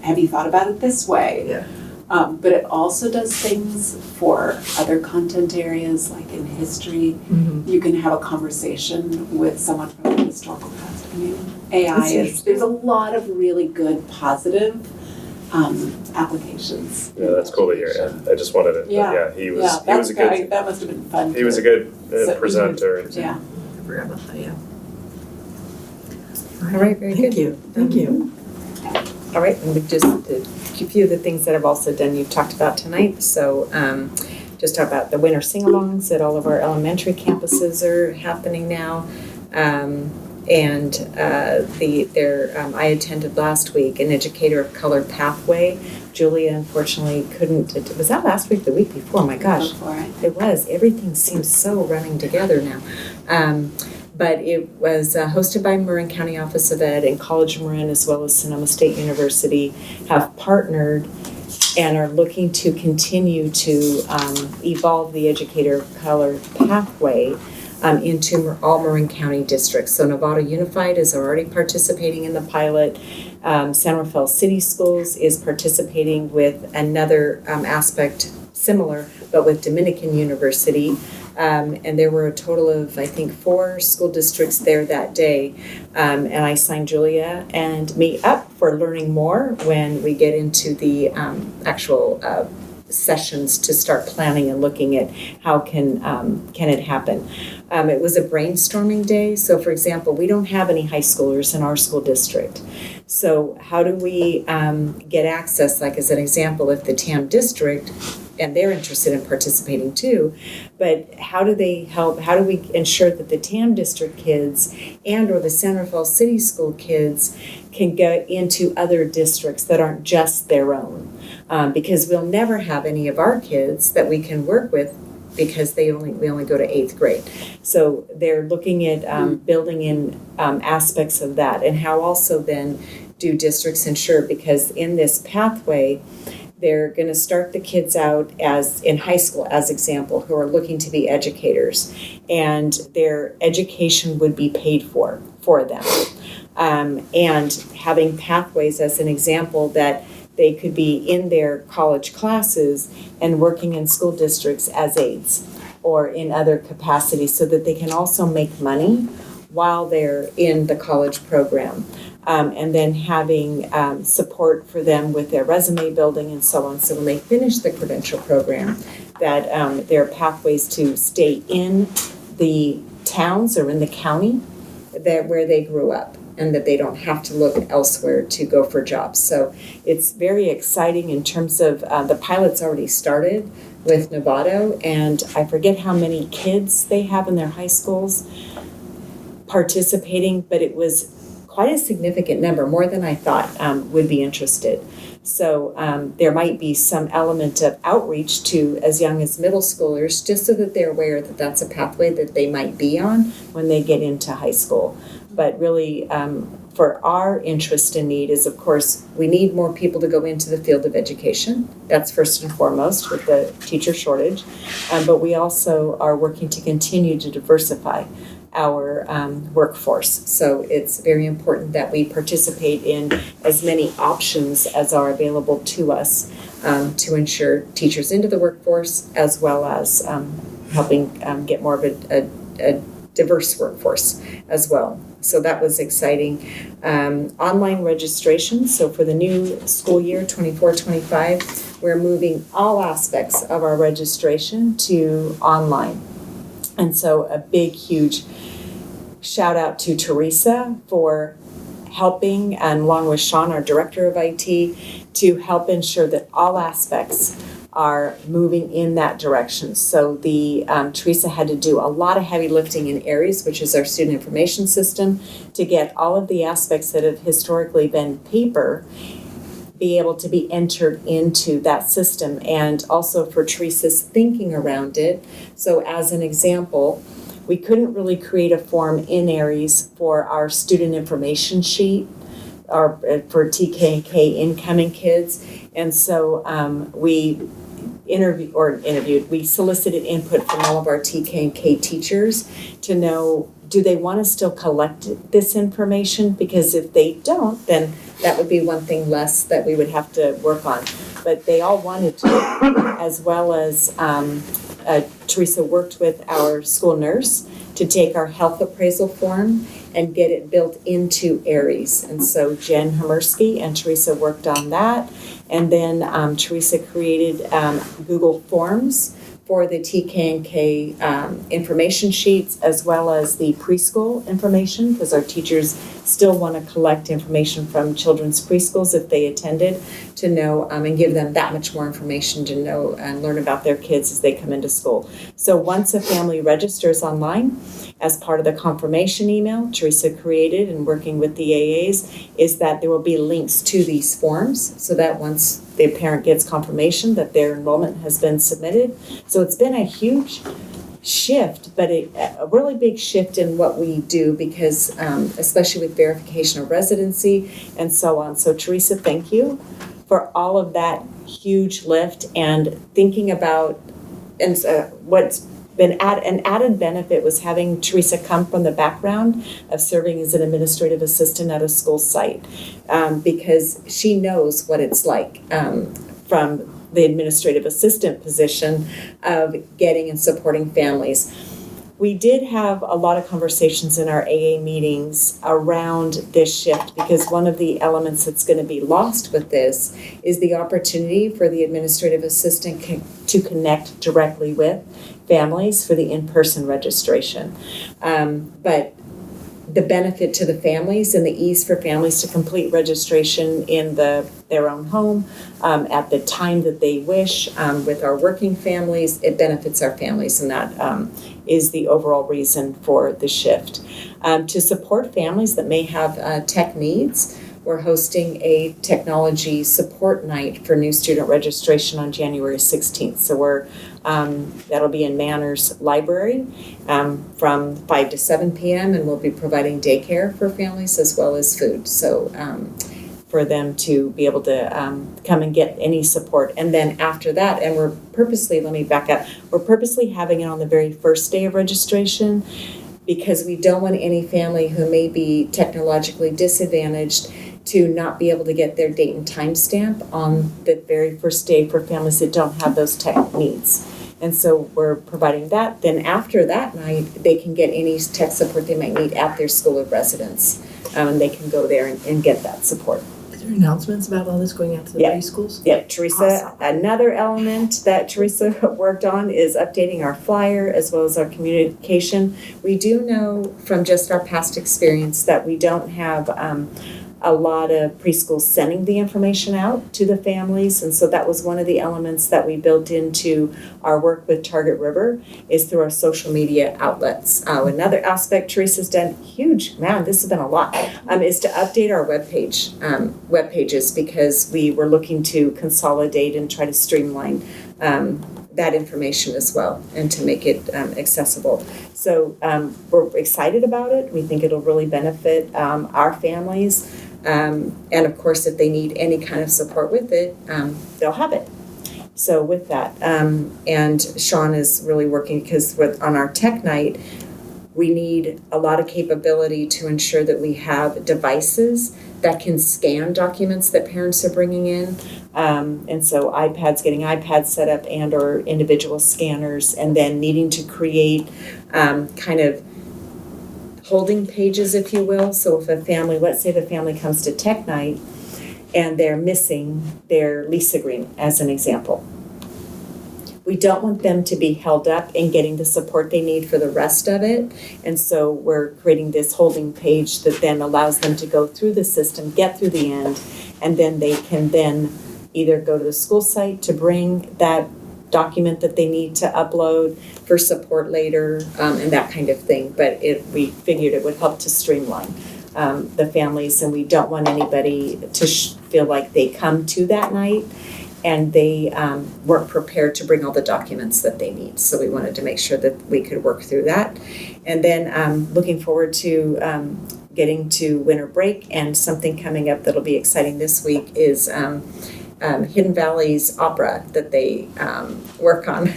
have you thought about it this way? Yeah. But it also does things for other content areas, like in history. You can have a conversation with someone from the historical past. I mean, there's a lot of really good, positive applications. Yeah, that's cool to hear. Yeah. I just wanted to. He was a good. That must have been fun. He was a good presenter. Yeah. I forgot about that, yeah. All right, very good. Thank you. All right, and we've just, a few of the things that I've also done, you've talked about tonight. So just talk about the winter sing-alongs at all of our elementary campuses are happening now. I attended last week an Educator of Color Pathway. Julia unfortunately couldn't, was that last week, the week before? My gosh, it was. Everything seems so running together now. But it was hosted by Marin County Office of Ed and College of Marin, as well as Sonoma State University, have partnered and are looking to continue to evolve the Educator of Color pathway into all Marin County districts. So Novato Unified is already participating in the pilot. San Rafael City Schools is participating with another aspect similar, but with Dominican University. And there were a total of, I think, 4 school districts there that day. And I signed Julia and me up for learning more when we get into the actual sessions to start planning and looking at how can it happen. It was a brainstorming day. So, for example, we don't have any high schoolers in our school district. So how do we get access, like as an example, if the TAM district, and they're interested in participating too, but how do they help, how do we ensure that the TAM district kids and or the San Rafael City School kids can go into other districts that aren't just their own? Because we'll never have any of our kids that we can work with because we only go to 8th grade. So they're looking at building in aspects of that, and how also then do districts ensure, because in this pathway, they're going to start the kids out as in high school, as example, who are looking to be educators, and their education would be paid for them. And having pathways as an example that they could be in their college classes and working in school districts as aides or in other capacities, so that they can also make money while they're in the college program. And then having support for them with their resume building and so on. So when they finish the credential program, that there are pathways to stay in the towns or in the county where they grew up, and that they don't have to look elsewhere to go for jobs. So it's very exciting in terms of the pilot's already started with Novato, and I forget how many kids they have in their high schools participating, but it was quite a significant number, more than I thought would be interested. So there might be some element of outreach to as young as middle schoolers, just so that they're aware that that's a pathway that they might be on when they get into high school. But really, for our interest and need is, of course, we need more people to go into the field of education. That's first and foremost with the teacher shortage. But we also are working to continue to diversify our workforce. So it's very important that we participate in as many options as are available to us to ensure teachers into the workforce, as well as helping get more of a diverse workforce as well. So that was exciting. Online registration. So for the new school year, 24-25, we're moving all aspects of our registration to online. And so a big, huge shout out to Teresa for helping, and along with Sean, our director of IT, to help ensure that all aspects are moving in that direction. So the Teresa had to do a lot of heavy lifting in ARIES, which is our student information system, to get all of the aspects that have historically been paper be able to be entered into that system, and also for Teresa's thinking around it. So as an example, we couldn't really create a form in Aries for our student information sheet or for TK and K incoming kids. And so we solicited input from all of our TK and K teachers to know, do they want to still collect this information? Because if they don't, then that would be one thing less that we would have to work on. But they all wanted to, as well as Teresa worked with our school nurse to take our health appraisal form and get it built into Aries. And so Jen Hemersky and Teresa worked on that. And then Teresa created Google Forms for the TK and K information sheets, as well as the preschool information, because our teachers still want to collect information from children's preschools if they attended, to know and give them that much more information to know and learn about their kids as they come into school. So once a family registers online, as part of the confirmation email Teresa created and working with the AAs, is that there will be links to these forms, so that once the parent gets confirmation that their enrollment has been submitted. So it's been a huge shift, but a really big shift in what we do, because especially with verification of residency and so on. So Teresa, thank you for all of that huge lift and thinking about, and what's been an added benefit was having Teresa come from the background of serving as an administrative assistant at a school site, because she knows what it's like from the administrative assistant position of getting and supporting families. We did have a lot of conversations in our AA meetings around this shift, because one of the elements that's going to be lost with this is the opportunity for the administrative assistant to connect directly with families for the in-person registration. But the benefit to the families and the ease for families to complete registration in their own home at the time that they wish with our working families, it benefits our families, and that is the overall reason for the shift. To support families that may have tech needs, we're hosting a technology support night for new student registration on January 16th. So that'll be in Manners Library from 5 to 7 p.m. and we'll be providing daycare for families as well as food. So for them to be able to come and get any support. And then after that, and let me back up, we're purposely having it on the very first day of registration, because we don't want any family who may be technologically disadvantaged to not be able to get their date and time stamp on the very first day for families that don't have those tech needs. And so we're providing that. Then after that night, they can get any tech support they might need at their school of residence. And they can go there and get that support. Are there announcements about all this going out to the preschools? Yeah, Teresa, another element that Teresa worked on is updating our flyer as well as our communication. We do know from just our past experience that we don't have a lot of preschools sending the information out to the families, and so that was one of the elements that we built into our work with Target River, is through our social media outlets. Another aspect Teresa's done, huge, man, this has been a lot, is to update our web pages, because we were looking to consolidate and try to streamline that information as well, and to make it accessible. So we're excited about it. We think it'll really benefit our families. And of course, if they need any kind of support with it, they'll have it. So with that, and Sean is really working, because on our tech night, we need a lot of capability to ensure that we have devices that can scan documents that parents are bringing in. And so getting iPads set up and or individual scanners, and then needing to create kind of holding pages, if you will. So if a family, let's say the family comes to tech night and they're missing their lease agreement, as an example. We don't want them to be held up in getting the support they need for the rest of it. And so we're creating this holding page that then allows them to go through the system, get through the end, and then they can then either go to the school site to bring that document that they need to upload for support later, and that kind of thing. But we figured it would help to streamline the families, and we don't want anybody to feel like they come to that night and they weren't prepared to bring all the documents that they need. So we wanted to make sure that we could work through that. And then looking forward to getting to winter break, and something coming up that'll be exciting this week is Hidden Valley's opera that they work on.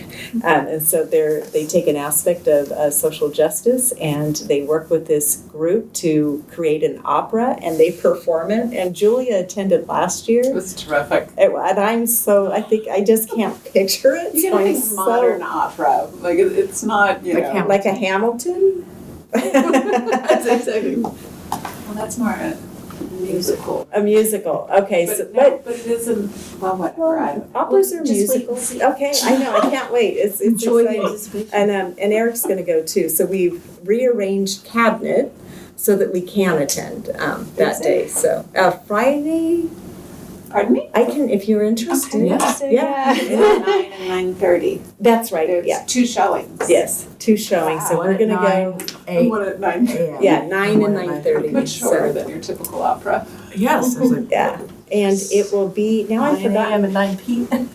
And so they take an aspect of social justice, and they work with this group to create an opera, and they perform it. And Julia attended last year. It was terrific. And I think I just can't picture it. You So can I'm think modern opera. Like, it's not, like a Hamilton? That's exactly. Well, that's more a musical. A musical, okay. But it isn't, well, whatever. Operas are Just wait and musicals. see. Okay, I know, I can't wait. It's exciting. And Eric's gonna go too. So we've rearranged cabinet so that we can attend that day. So Friday, Pardon me? I can, if you're interested. Yeah. Yeah. 9 and 9:30. That's right, There's yeah. 2 showings. Yes, 2 showings. So One we're at gonna go. 9, 8 One at 9. a.m. Yeah, 9 One and at 9:30. Much shorter So, than your typical opera. Yes, there's a yeah, and it will be, now I 9 forgot, a.m. and 9 p.m.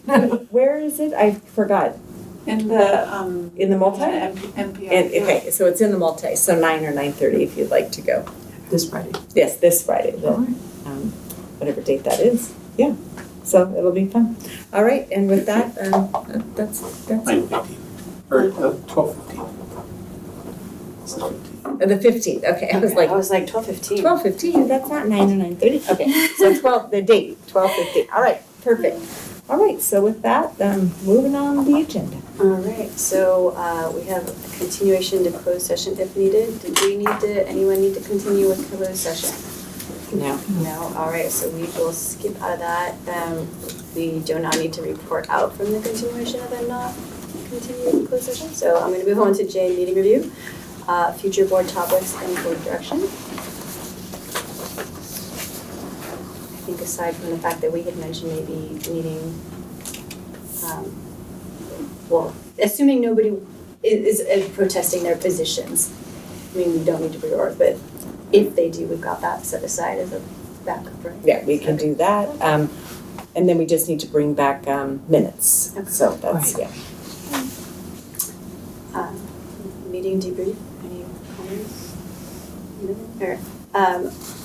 where is it? I forgot. In the In the multi? NPR. And, okay, so it's in the multi, so 9 or 9:30 if you'd like to go. This Friday. Yes, this Friday, All right. whatever date that is, yeah. So it'll be fun. All right, and with that, that's 9:15 or 12:15. the 15th, okay, I was like, 12:15. 12:15, that's not 9 or 9:30, okay. So 12, the date, 12:15, all right, perfect. All right, so with that, moving on the agenda. All right, so we have a continuation to closed session if needed. Anyone need to continue with closed session? No. No, all right, so we will skip out of that. We do not need to report out from the continuation of a not continued closed session. So I'm gonna move on to J, meeting review, future board topics and board direction. I think aside from the fact that we had mentioned maybe needing, assuming nobody is protesting their positions, I mean, we don't need to reorg, but if they do, we've got that set aside as a backup, right? Yeah, we can do that. And then we just need to bring back minutes. Okay. So that's, yeah. Meeting debrief, any comments? No? Or,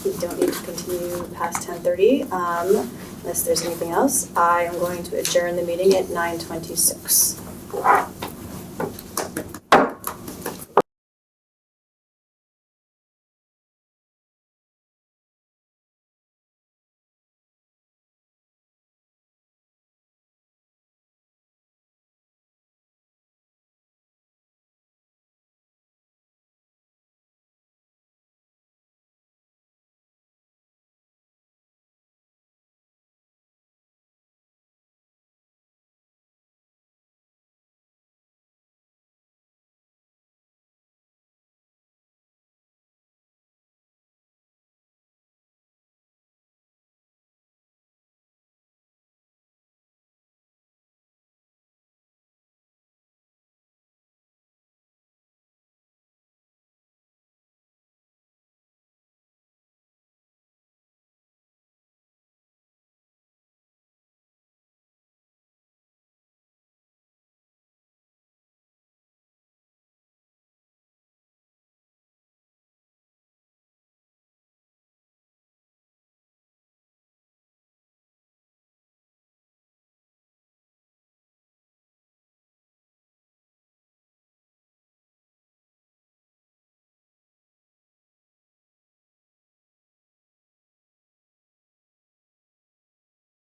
we don't need to continue past 10:30, unless there's anything else. I am going to adjourn the meeting at 9:26.